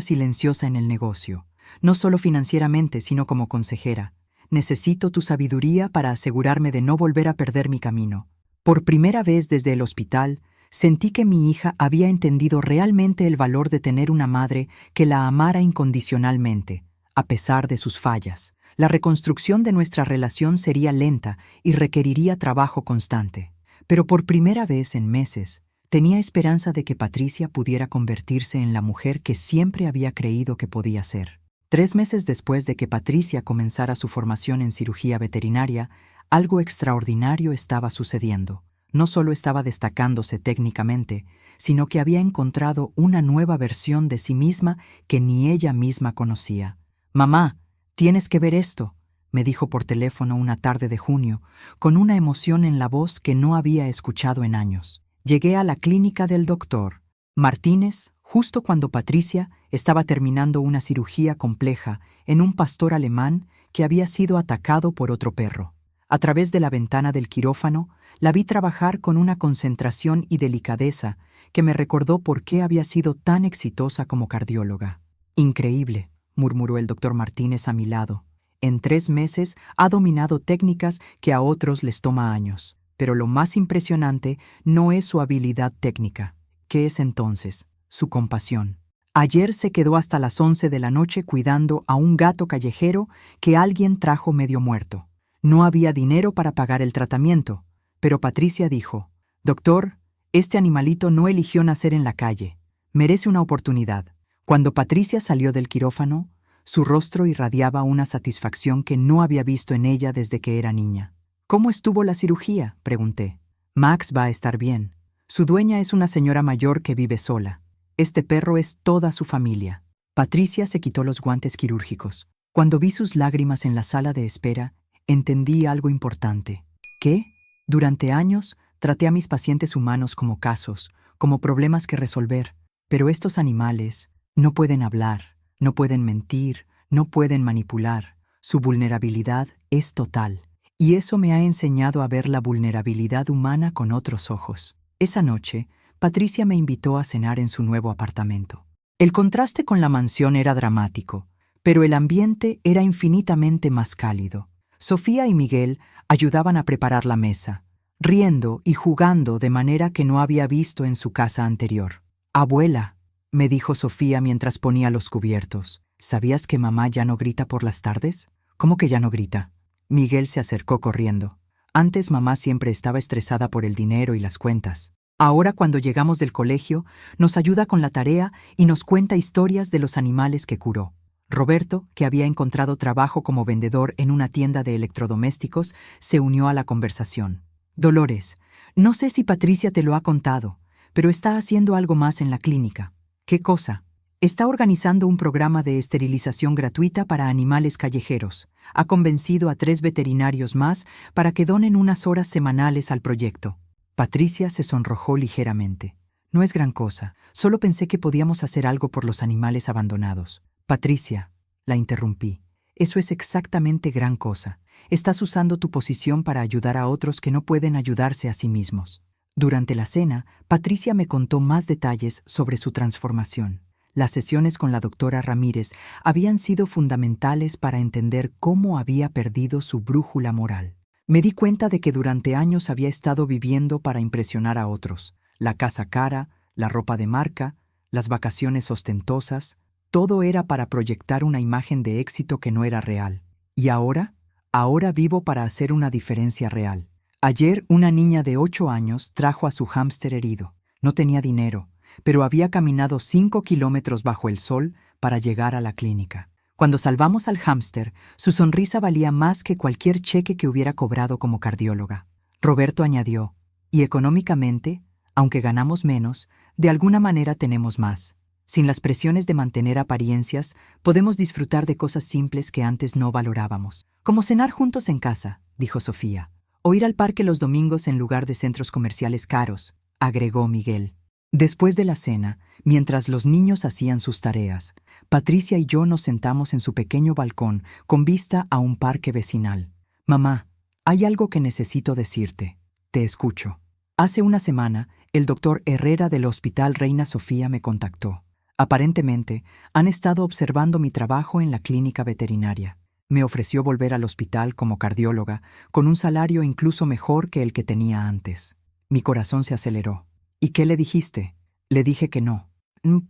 A: silenciosa en el negocio, no solo financieramente, sino como consejera. Necesito tu sabiduría para asegurarme de no volver a perder mi camino». Por primera vez desde el hospital, sentí que mi hija había entendido realmente el valor de tener una madre que la amara incondicionalmente, a pesar de sus fallas. La reconstrucción de nuestra relación sería lenta y requeriría trabajo constante. Pero por primera vez en meses, tenía esperanza de que Patricia pudiera convertirse en la mujer que siempre había creído que podía ser. 3 meses después de que Patricia comenzara su formación en cirugía veterinaria, algo extraordinario estaba sucediendo. No solo estaba destacándose técnicamente, sino que había encontrado una nueva versión de sí misma que ni ella misma conocía. «Mamá, tienes que ver esto», me dijo por teléfono una tarde de junio, con una emoción en la voz que no había escuchado en años. Llegué a la clínica del doctor Martínez justo cuando Patricia estaba terminando una cirugía compleja en un pastor alemán que había sido atacado por otro perro. A través de la ventana del quirófano, la vi trabajar con una concentración y delicadeza que me recordó por qué había sido tan exitosa como cardióloga. «Increíble», murmuró el doctor Martínez a mi lado. «En 3 meses ha dominado técnicas que a otros les toma años. Pero lo más impresionante no es su habilidad técnica. ¿Qué es entonces? Su compasión. Ayer se quedó hasta las 11 de la noche cuidando a un gato callejero que alguien trajo medio muerto. No había dinero para pagar el tratamiento, pero Patricia dijo: «Doctor, este animalito no eligió nacer en la calle. Merece una oportunidad». Cuando Patricia salió del quirófano, su rostro irradiaba una satisfacción que no había visto en ella desde que era niña. «¿Cómo estuvo la cirugía?», pregunté. «Max va a estar bien. Su dueña es una señora mayor que vive sola. Este perro es toda su familia». Patricia se quitó los guantes quirúrgicos. Cuando vi sus lágrimas en la sala de espera, entendí algo importante. ¿Qué? Durante años, traté a mis pacientes humanos como casos, como problemas que resolver, pero estos animales no pueden hablar, no pueden mentir, no pueden manipular. Su vulnerabilidad es total. Y eso me ha enseñado a ver la vulnerabilidad humana con otros ojos. Esa noche, Patricia me invitó a cenar en su nuevo apartamento. El contraste con la mansión era dramático, pero el ambiente era infinitamente más cálido. Sofía y Miguel ayudaban a preparar la mesa, riendo y jugando de manera que no había visto en su casa anterior. «Abuela», me dijo Sofía mientras ponía los cubiertos, «¿sabías que mamá ya no grita por las tardes?». «¿Cómo que ya no grita?». Miguel se acercó corriendo. «Antes mamá siempre estaba estresada por el dinero y las cuentas. Ahora, cuando llegamos del colegio, nos ayuda con la tarea y nos cuenta historias de los animales que curó». Roberto, que había encontrado trabajo como vendedor en una tienda de electrodomésticos, se unió a la conversación. «Dolores, no sé si Patricia te lo ha contado, pero está haciendo algo más en la clínica». «¿Qué cosa?». «Está organizando un programa de esterilización gratuita para animales callejeros. Ha convencido a 3 veterinarios más para que donen unas horas semanales al proyecto». Patricia se sonrojó ligeramente. «No es gran cosa, solo pensé que podíamos hacer algo por los animales abandonados». «Patricia», la interrumpí, «eso es exactamente gran cosa. Estás usando tu posición para ayudar a otros que no pueden ayudarse a sí mismos». Durante la cena, Patricia me contó más detalles sobre su transformación. Las sesiones con la doctora Ramírez habían sido fundamentales para entender cómo había perdido su brújula moral. Me di cuenta de que durante años había estado viviendo para impresionar a otros. La casa cara, la ropa de marca, las vacaciones ostentosas, todo era para proyectar una imagen de éxito que no era real. ¿Y ahora? Ahora vivo para hacer una diferencia real. Ayer una niña de 8 años trajo a su hámster herido. No tenía dinero, pero había caminado 5 kilómetros bajo el sol para llegar a la clínica. Cuando salvamos al hámster, su sonrisa valía más que cualquier cheque que hubiera cobrado como cardióloga. Roberto añadió: «Y económicamente, aunque ganamos menos, de alguna manera tenemos más. Sin las presiones de mantener apariencias, podemos disfrutar de cosas simples que antes no valorábamos. Como cenar juntos en casa», dijo Sofía. «O ir al parque los domingos en lugar de centros comerciales caros», agregó Miguel. Después de la cena, mientras los niños hacían sus tareas, Patricia y yo nos sentamos en su pequeño balcón con vista a un parque vecinal. Mamá, hay algo que necesito decirte. Te escucho. Hace una semana, el doctor Herrera del Hospital Reina Sofía me contactó. Aparentemente, han estado observando mi trabajo en la clínica veterinaria. Me ofreció volver al hospital como cardióloga, con un salario incluso mejor que el que tenía antes. Mi corazón se aceleró. ¿Y qué le dijiste? Le dije que no.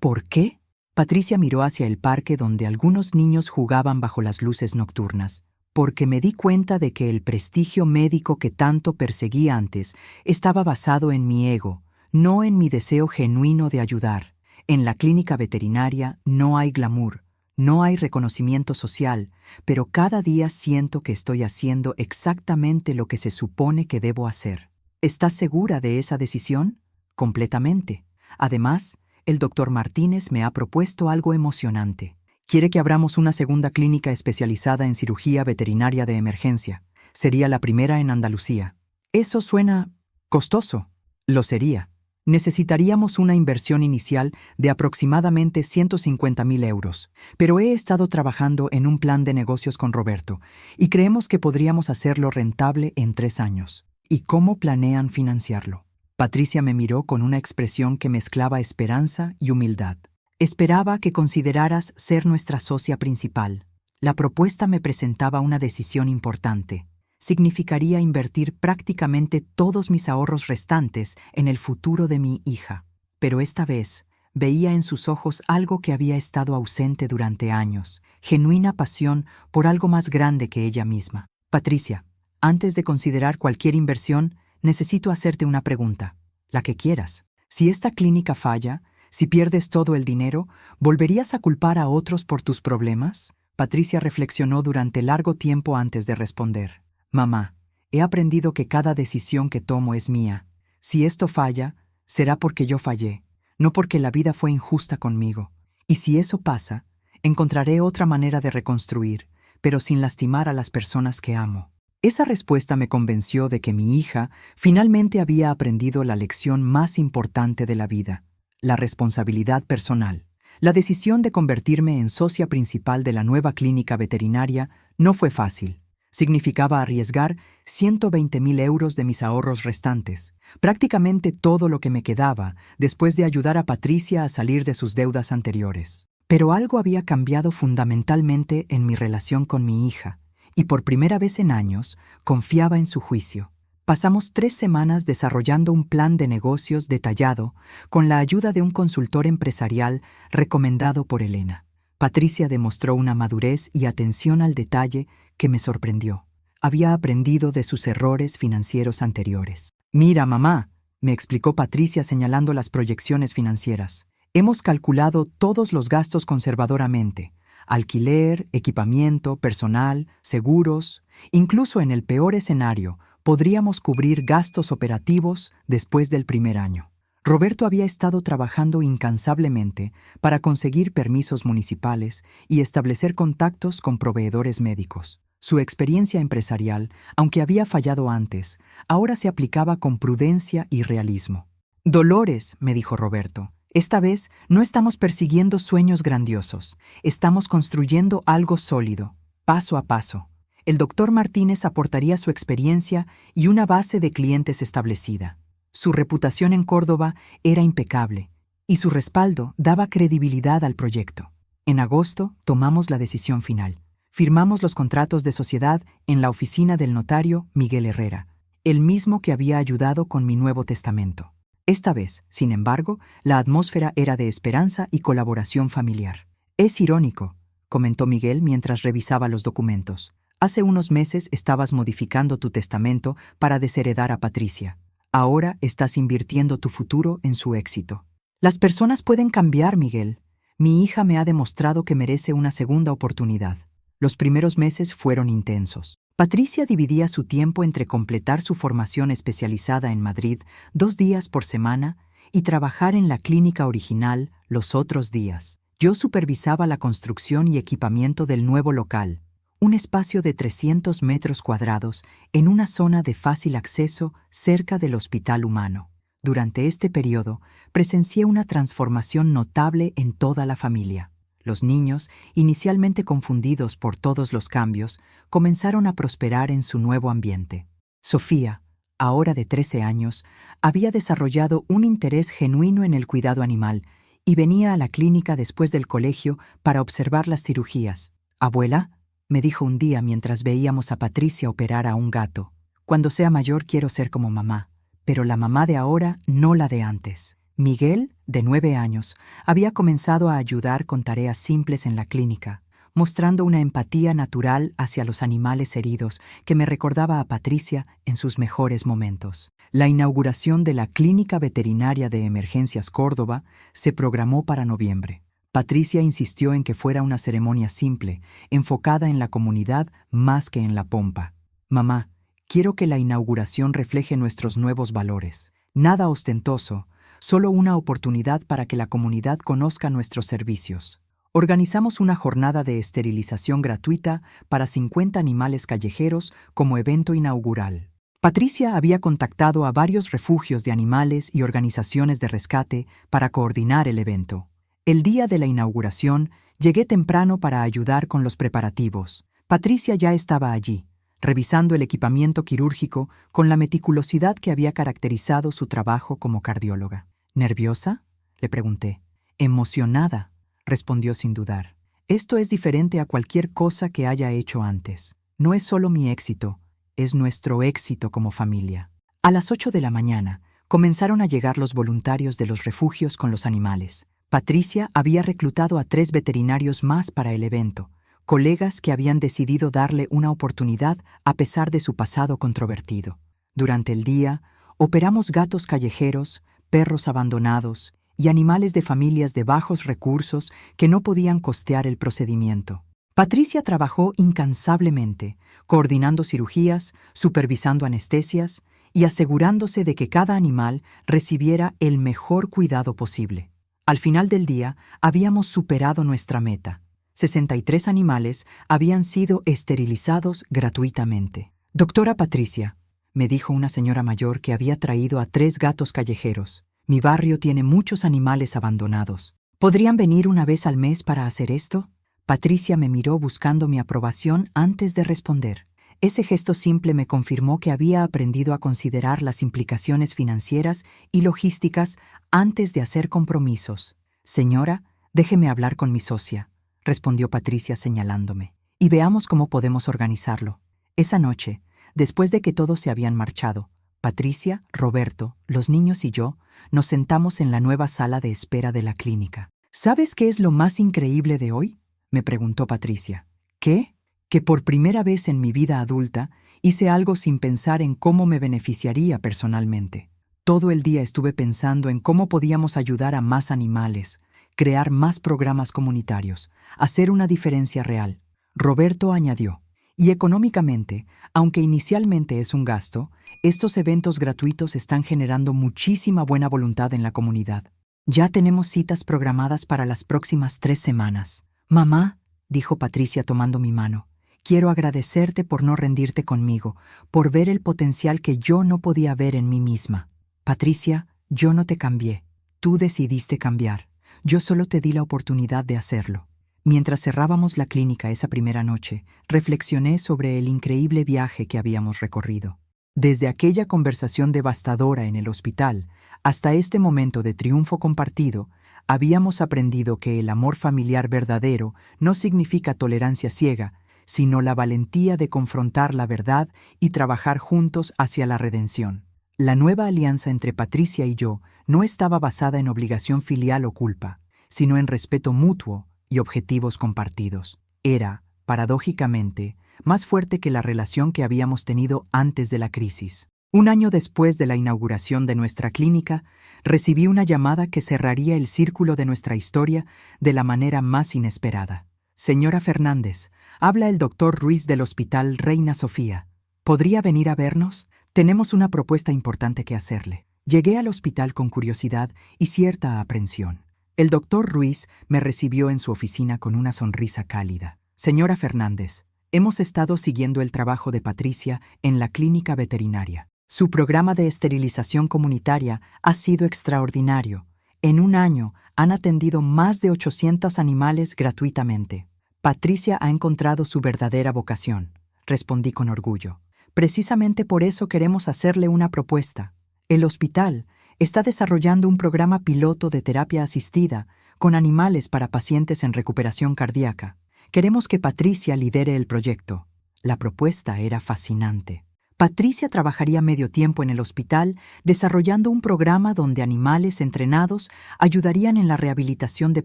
A: ¿Por qué? Patricia miró hacia el parque donde algunos niños jugaban bajo las luces nocturnas. Porque me di cuenta de que el prestigio médico que tanto perseguí antes estaba basado en mi ego, no en mi deseo genuino de ayudar. En la clínica veterinaria no hay glamour, no hay reconocimiento social, pero cada día siento que estoy haciendo exactamente lo que se supone que debo hacer. ¿Estás segura de esa decisión? Completamente. Además, el doctor Martínez me ha propuesto algo emocionante. Quiere que abramos una segunda clínica especializada en cirugía veterinaria de emergencia. Sería la primera en Andalucía. Eso suena costoso. Lo sería. Necesitaríamos una inversión inicial de aproximadamente 150.000 euros, pero he estado trabajando en un plan de negocios con Roberto y creemos que podríamos hacerlo rentable en 3 años. ¿Y cómo planean financiarlo? Patricia me miró con una expresión que mezclaba esperanza y humildad. Esperaba que consideraras ser nuestra socia principal. La propuesta me presentaba una decisión importante. Significaría invertir prácticamente todos mis ahorros restantes en el futuro de mi hija. Pero esta vez veía en sus ojos algo que había estado ausente durante años, genuina pasión por algo más grande que ella misma. Patricia, antes de considerar cualquier inversión, necesito hacerte una pregunta, la que quieras. Si esta clínica falla, si pierdes todo el dinero, ¿volverías a culpar a otros por tus problemas? Patricia reflexionó durante largo tiempo antes de responder. Mamá, he aprendido que cada decisión que tomo es mía. Si esto falla, será porque yo fallé, no porque la vida fue injusta conmigo. Y si eso pasa, encontraré otra manera de reconstruir, pero sin lastimar a las personas que amo. Esa respuesta me convenció de que mi hija finalmente había aprendido la lección más importante de la vida, la responsabilidad personal. La decisión de convertirme en socia principal de la nueva clínica veterinaria no fue fácil. Significaba arriesgar 120.000 euros de mis ahorros restantes, prácticamente todo lo que me quedaba después de ayudar a Patricia a salir de sus deudas anteriores. Pero algo había cambiado fundamentalmente en mi relación con mi hija, y por primera vez en años confiaba en su juicio. Pasamos 3 semanas desarrollando un plan de negocios detallado con la ayuda de un consultor empresarial recomendado por Elena. Patricia demostró una madurez y atención al detalle que me sorprendió. Había aprendido de sus errores financieros anteriores. «Mira, mamá», me explicó Patricia señalando las proyecciones financieras. «Hemos calculado todos los gastos conservadoramente. Alquiler, equipamiento, personal, seguros. Incluso en el peor escenario, podríamos cubrir gastos operativos después del primer año». Roberto había estado trabajando incansablemente para conseguir permisos municipales y establecer contactos con proveedores médicos. Su experiencia empresarial, aunque había fallado antes, ahora se aplicaba con prudencia y realismo. «Dolores», me dijo Roberto, «esta vez no estamos persiguiendo sueños grandiosos, estamos construyendo algo sólido, paso a paso. El doctor Martínez aportaría su experiencia y una base de clientes establecida. Su reputación en Córdoba era impecable y su respaldo daba credibilidad al proyecto. En agosto tomamos la decisión final. Firmamos los contratos de sociedad en la oficina del notario Miguel Herrera, el mismo que había ayudado con mi nuevo testamento. Esta vez, sin embargo, la atmósfera era de esperanza y colaboración familiar. «Es irónico», comentó Miguel mientras revisaba los documentos. «Hace unos meses estabas modificando tu testamento para desheredar a Patricia. Ahora estás invirtiendo tu futuro en su éxito». «Las personas pueden cambiar, Miguel. Mi hija me ha demostrado que merece una segunda oportunidad». Los primeros meses fueron intensos. Patricia dividía su tiempo entre completar su formación especializada en Madrid 2 días por semana y trabajar en la clínica original los otros días. Yo supervisaba la construcción y equipamiento del nuevo local, un espacio de 300 metros cuadrados en una zona de fácil acceso cerca del Hospital Humano. Durante este periodo, presencié una transformación notable en toda la familia. Los niños, inicialmente confundidos por todos los cambios, comenzaron a prosperar en su nuevo ambiente. Sofía, ahora de 13 años, había desarrollado un interés genuino en el cuidado animal y venía a la clínica después del colegio para observar las cirugías. «Abuela», me dijo un día mientras veíamos a Patricia operar a un gato, «cuando sea mayor quiero ser como mamá, pero la mamá de ahora, no la de antes». Miguel, de 9 años, había comenzado a ayudar con tareas simples en la clínica, mostrando una empatía natural hacia los animales heridos que me recordaba a Patricia en sus mejores momentos. La inauguración de la Clínica Veterinaria de Emergencias Córdoba se programó para noviembre. Patricia insistió en que fuera una ceremonia simple, enfocada en la comunidad más que en la pompa. «Mamá, quiero que la inauguración refleje nuestros nuevos valores. Nada ostentoso, solo una oportunidad para que la comunidad conozca nuestros servicios». Organizamos una jornada de esterilización gratuita para 50 animales callejeros como evento inaugural. Patricia había contactado a varios refugios de animales y organizaciones de rescate para coordinar el evento. El día de la inauguración, llegué temprano para ayudar con los preparativos. Patricia ya estaba allí, revisando el equipamiento quirúrgico con la meticulosidad que había caracterizado su trabajo como cardióloga. «¿Nerviosa?», le pregunté. «Emocionada», respondió sin dudar. «Esto es diferente a cualquier cosa que haya hecho antes. No es solo mi éxito, es nuestro éxito como familia». A las 8 de la mañana, comenzaron a llegar los voluntarios de los refugios con los animales. Patricia había reclutado a 3 veterinarios más para el evento, colegas que habían decidido darle una oportunidad a pesar de su pasado controvertido. Durante el día, operamos gatos callejeros, perros abandonados y animales de familias de bajos recursos que no podían costear el procedimiento. Patricia trabajó incansablemente, coordinando cirugías, supervisando anestesias y asegurándose de que cada animal recibiera el mejor cuidado posible. Al final del día, habíamos superado nuestra meta. 63 animales habían sido esterilizados gratuitamente. «Doctora Patricia», me dijo una señora mayor que había traído a 3 gatos callejeros, «mi barrio tiene muchos animales abandonados. ¿Podrían venir una vez al mes para hacer esto?». Patricia me miró buscando mi aprobación antes de responder. Ese gesto simple me confirmó que había aprendido a considerar las implicaciones financieras y logísticas antes de hacer compromisos. «Señora, déjeme hablar con mi socia», respondió Patricia señalándome, «y veamos cómo podemos organizarlo». Esa noche, después de que todos se habían marchado, Patricia, Roberto, los niños y yo nos sentamos en la nueva sala de espera de la clínica. «¿Sabes qué es lo más increíble de hoy?», me preguntó Patricia. «¿Qué?». «Que por primera vez en mi vida adulta hice algo sin pensar en cómo me beneficiaría personalmente. Todo el día estuve pensando en cómo podíamos ayudar a más animales, crear más programas comunitarios, hacer una diferencia real». Roberto añadió, «Y económicamente, aunque inicialmente es un gasto, estos eventos gratuitos están generando muchísima buena voluntad en la comunidad. Ya tenemos citas programadas para las próximas 3 semanas. Mamá», dijo Patricia tomando mi mano, «quiero agradecerte por no rendirte conmigo, por ver el potencial que yo no podía ver en mí misma. Patricia, yo no te cambié. Tú decidiste cambiar. Yo solo te di la oportunidad de hacerlo». Mientras cerrábamos la clínica esa primera noche, reflexioné sobre el increíble viaje que habíamos recorrido. Desde aquella conversación devastadora en el hospital hasta este momento de triunfo compartido, habíamos aprendido que el amor familiar verdadero no significa tolerancia ciega, sino la valentía de confrontar la verdad y trabajar juntos hacia la redención. La nueva alianza entre Patricia y yo no estaba basada en obligación filial o culpa, sino en respeto mutuo y objetivos compartidos. Era, paradójicamente, más fuerte que la relación que habíamos tenido antes de la crisis. Un año después de la inauguración de nuestra clínica, recibí una llamada que cerraría el círculo de nuestra historia de la manera más inesperada. «Señora Fernández, habla el doctor Ruiz del Hospital Reina Sofía. ¿Podría venir a vernos? Tenemos una propuesta importante que hacerle». Llegué al hospital con curiosidad y cierta aprensión. El doctor Ruiz me recibió en su oficina con una sonrisa cálida. «Señora Fernández, hemos estado siguiendo el trabajo de Patricia en la clínica veterinaria. Su programa de esterilización comunitaria ha sido extraordinario. En un año han atendido más de 800 animales gratuitamente. Patricia ha encontrado su verdadera vocación, respondí con orgullo. Precisamente por eso queremos hacerle una propuesta. El hospital está desarrollando un programa piloto de terapia asistida con animales para pacientes en recuperación cardíaca. Queremos que Patricia lidere el proyecto. La propuesta era fascinante. Patricia trabajaría medio tiempo en el hospital desarrollando un programa donde animales entrenados ayudarían en la rehabilitación de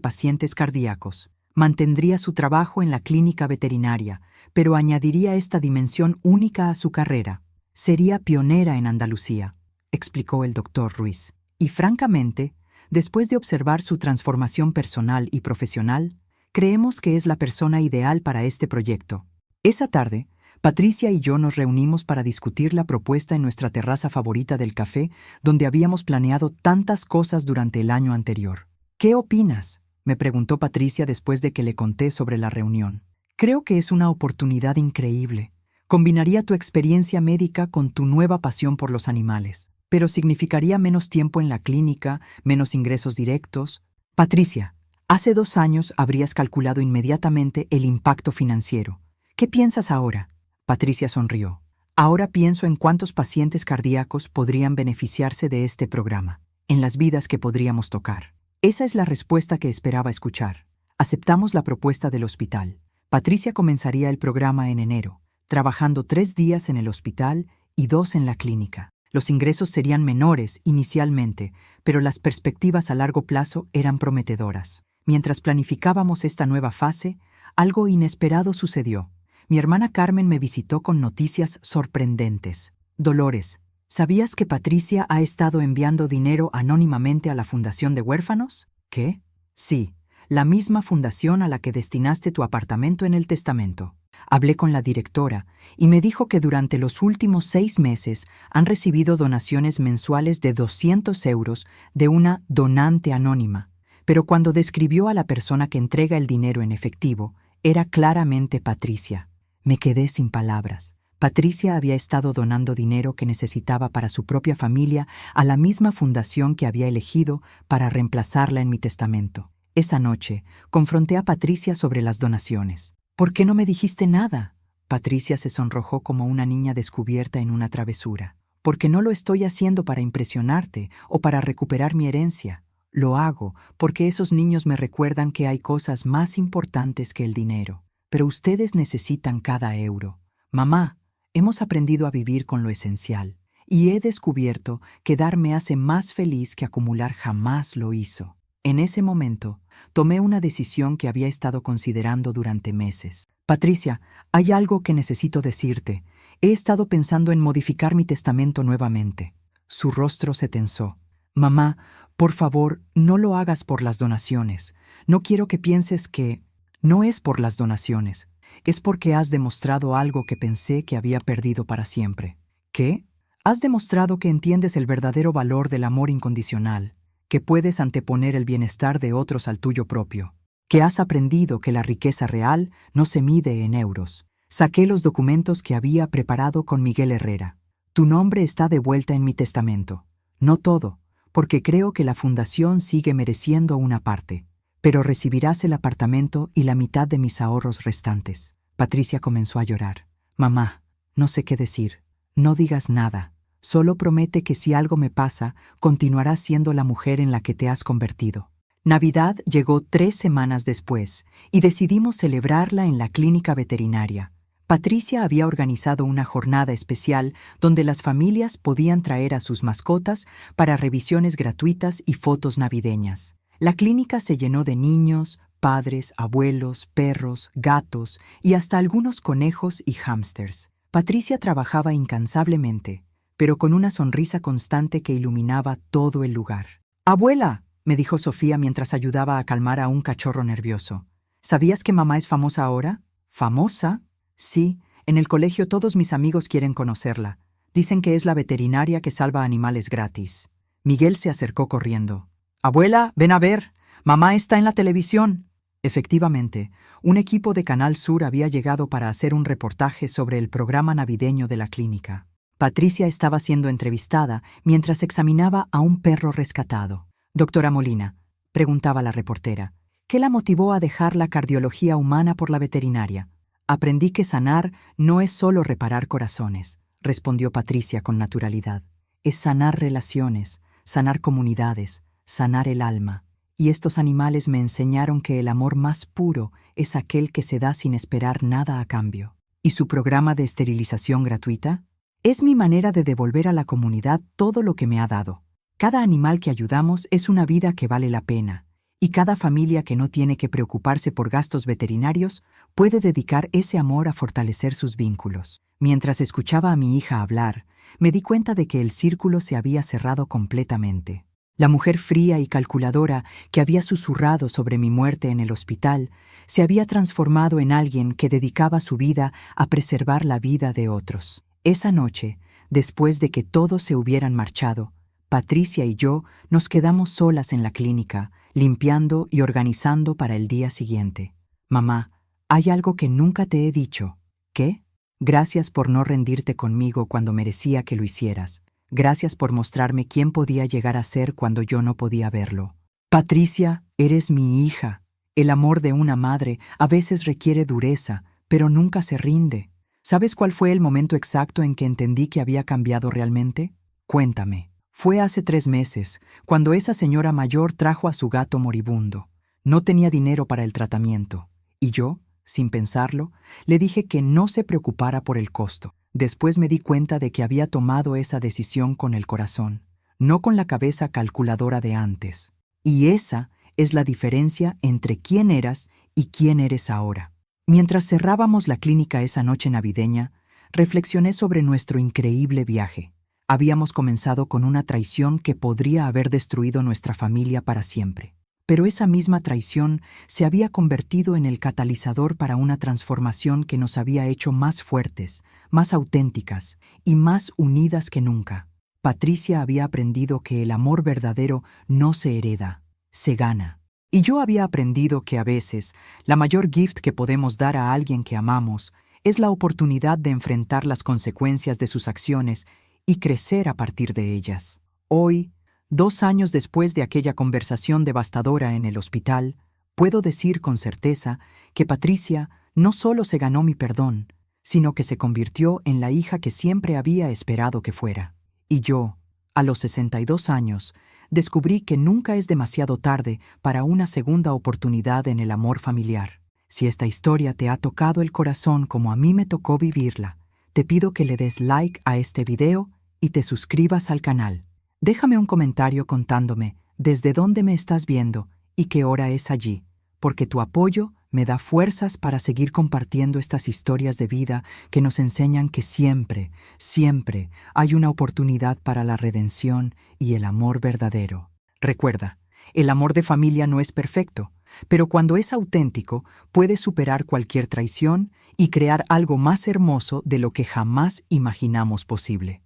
A: pacientes cardíacos. Mantendría su trabajo en la clínica veterinaria, pero añadiría esta dimensión única a su carrera. Sería pionera en Andalucía, explicó el doctor Ruiz. Y francamente, después de observar su transformación personal y profesional, creemos que es la persona ideal para este proyecto. Esa tarde, Patricia y yo nos reunimos para discutir la propuesta en nuestra terraza favorita del café, donde habíamos planeado tantas cosas durante el año anterior. ¿Qué opinas?, me preguntó Patricia después de que le conté sobre la reunión. Creo que es una oportunidad increíble. Combinaría tu experiencia médica con tu nueva pasión por los animales, pero significaría menos tiempo en la clínica, menos ingresos directos. Patricia, hace 2 años habrías calculado inmediatamente el impacto financiero. ¿Qué piensas ahora? Patricia sonrió. Ahora pienso en cuántos pacientes cardíacos podrían beneficiarse de este programa, en las vidas que podríamos tocar. Esa es la respuesta que esperaba escuchar. Aceptamos la propuesta del hospital. Patricia comenzaría el programa en enero, trabajando 3 días en el hospital y 2 en la clínica. Los ingresos serían menores inicialmente, pero las perspectivas a largo plazo eran prometedoras. Mientras planificábamos esta nueva fase, algo inesperado sucedió. Mi hermana Carmen me visitó con noticias sorprendentes. Dolores, ¿sabías que Patricia ha estado enviando dinero anónimamente a la Fundación de Huérfanos? ¿Qué? Sí, la misma fundación a la que destinaste tu apartamento en el testamento. Hablé con la directora y me dijo que durante los últimos 6 meses han recibido donaciones mensuales de 200 euros de una donante anónima. Pero cuando describió a la persona que entrega el dinero en efectivo, era claramente Patricia. Me quedé sin palabras. Patricia había estado donando dinero que necesitaba para su propia familia a la misma fundación que había elegido para reemplazarla en mi testamento. Esa noche, confronté a Patricia sobre las donaciones. ¿Por qué no me dijiste nada? Patricia se sonrojó como una niña descubierta en una travesura. Porque no lo estoy haciendo para impresionarte o para recuperar mi herencia. Lo hago porque esos niños me recuerdan que hay cosas más importantes que el dinero. Pero ustedes necesitan cada euro. Mamá, hemos aprendido a vivir con lo esencial, y he descubierto que dar me hace más feliz que acumular jamás lo hizo. En ese momento, tomé una decisión que había estado considerando durante meses. Patricia, hay algo que necesito decirte. He estado pensando en modificar mi testamento nuevamente. Su rostro se tensó. Mamá, por favor, no lo hagas por las donaciones. No quiero que pienses que... No es por las donaciones, es porque has demostrado algo que pensé que había perdido para siempre. ¿Qué? Has demostrado que entiendes el verdadero valor del amor incondicional, que puedes anteponer el bienestar de otros al tuyo propio, que has aprendido que la riqueza real no se mide en euros. Saqué los documentos que había preparado con Miguel Herrera. Tu nombre está de vuelta en mi testamento. No todo, porque creo que la fundación sigue mereciendo una parte. Pero recibirás el apartamento y la mitad de mis ahorros restantes. Patricia comenzó a llorar. Mamá, no sé qué decir. No digas nada. Solo promete que si algo me pasa, continuarás siendo la mujer en la que te has convertido. Navidad llegó 3 semanas después y decidimos celebrarla en la clínica veterinaria. Patricia había organizado una jornada especial donde las familias podían traer a sus mascotas para revisiones gratuitas y fotos navideñas. La clínica se llenó de niños, padres, abuelos, perros, gatos y hasta algunos conejos y hámsters. Patricia trabajaba incansablemente, pero con una sonrisa constante que iluminaba todo el lugar. «Abuela», me dijo Sofía mientras ayudaba a calmar a un cachorro nervioso. «¿Sabías que mamá es famosa ahora?» «¿Famosa?» «Sí, en el colegio todos mis amigos quieren conocerla. Dicen que es la veterinaria que salva animales gratis». Miguel se acercó corriendo. «Abuela, ven a ver. Mamá está en la televisión». Efectivamente, un equipo de Canal Sur había llegado para hacer un reportaje sobre el programa navideño de la clínica. Patricia estaba siendo entrevistada mientras examinaba a un perro rescatado. «Doctora Molina», preguntaba la reportera, «¿qué la motivó a dejar la cardiología humana por la veterinaria?» «Aprendí que sanar no es solo reparar corazones», respondió Patricia con naturalidad. «Es sanar relaciones, sanar comunidades, sanar el alma. Y estos animales me enseñaron que el amor más puro es aquel que se da sin esperar nada a cambio». ¿Y su programa de esterilización gratuita? Es mi manera de devolver a la comunidad todo lo que me ha dado. Cada animal que ayudamos es una vida que vale la pena, y cada familia que no tiene que preocuparse por gastos veterinarios puede dedicar ese amor a fortalecer sus vínculos. Mientras escuchaba a mi hija hablar, me di cuenta de que el círculo se había cerrado completamente. La mujer fría y calculadora que había susurrado sobre mi muerte en el hospital se había transformado en alguien que dedicaba su vida a preservar la vida de otros. Esa noche, después de que todos se hubieran marchado, Patricia y yo nos quedamos solas en la clínica, limpiando y organizando para el día siguiente. «Mamá, hay algo que nunca te he dicho». «¿Qué?» «Gracias por no rendirte conmigo cuando merecía que lo hicieras. Gracias por mostrarme quién podía llegar a ser cuando yo no podía verlo». «Patricia, eres mi hija. El amor de una madre a veces requiere dureza, pero nunca se rinde». ¿Sabes cuál fue el momento exacto en que entendí que había cambiado realmente? Cuéntame. Fue hace 3 meses, cuando esa señora mayor trajo a su gato moribundo. No tenía dinero para el tratamiento, y yo, sin pensarlo, le dije que no se preocupara por el costo. Después me di cuenta de que había tomado esa decisión con el corazón, no con la cabeza calculadora de antes. Y esa es la diferencia entre quién eras y quién eres ahora. Mientras cerrábamos la clínica esa noche navideña, reflexioné sobre nuestro increíble viaje. Habíamos comenzado con una traición que podría haber destruido nuestra familia para siempre. Pero esa misma traición se había convertido en el catalizador para una transformación que nos había hecho más fuertes, más auténticas y más unidas que nunca. Patricia había aprendido que el amor verdadero no se hereda, se gana. Y yo había aprendido que a veces la mayor gift que podemos dar a alguien que amamos es la oportunidad de enfrentar las consecuencias de sus acciones y crecer a partir de ellas. Hoy, 2 años después de aquella conversación devastadora en el hospital, puedo decir con certeza que Patricia no solo se ganó mi perdón, sino que se convirtió en la hija que siempre había esperado que fuera. Y yo, a los 62 años, descubrí que nunca es demasiado tarde para una segunda oportunidad en el amor familiar. Si esta historia te ha tocado el corazón como a mí me tocó vivirla, te pido que le des like a este video y te suscribas al canal. Déjame un comentario contándome desde dónde me estás viendo y qué hora es allí, porque tu apoyo me da fuerzas para seguir compartiendo estas historias de vida que nos enseñan que siempre, siempre hay una oportunidad para la redención y el amor verdadero. Recuerda, el amor de familia no es perfecto, pero cuando es auténtico puede superar cualquier traición y crear algo más hermoso de lo que jamás imaginamos posible.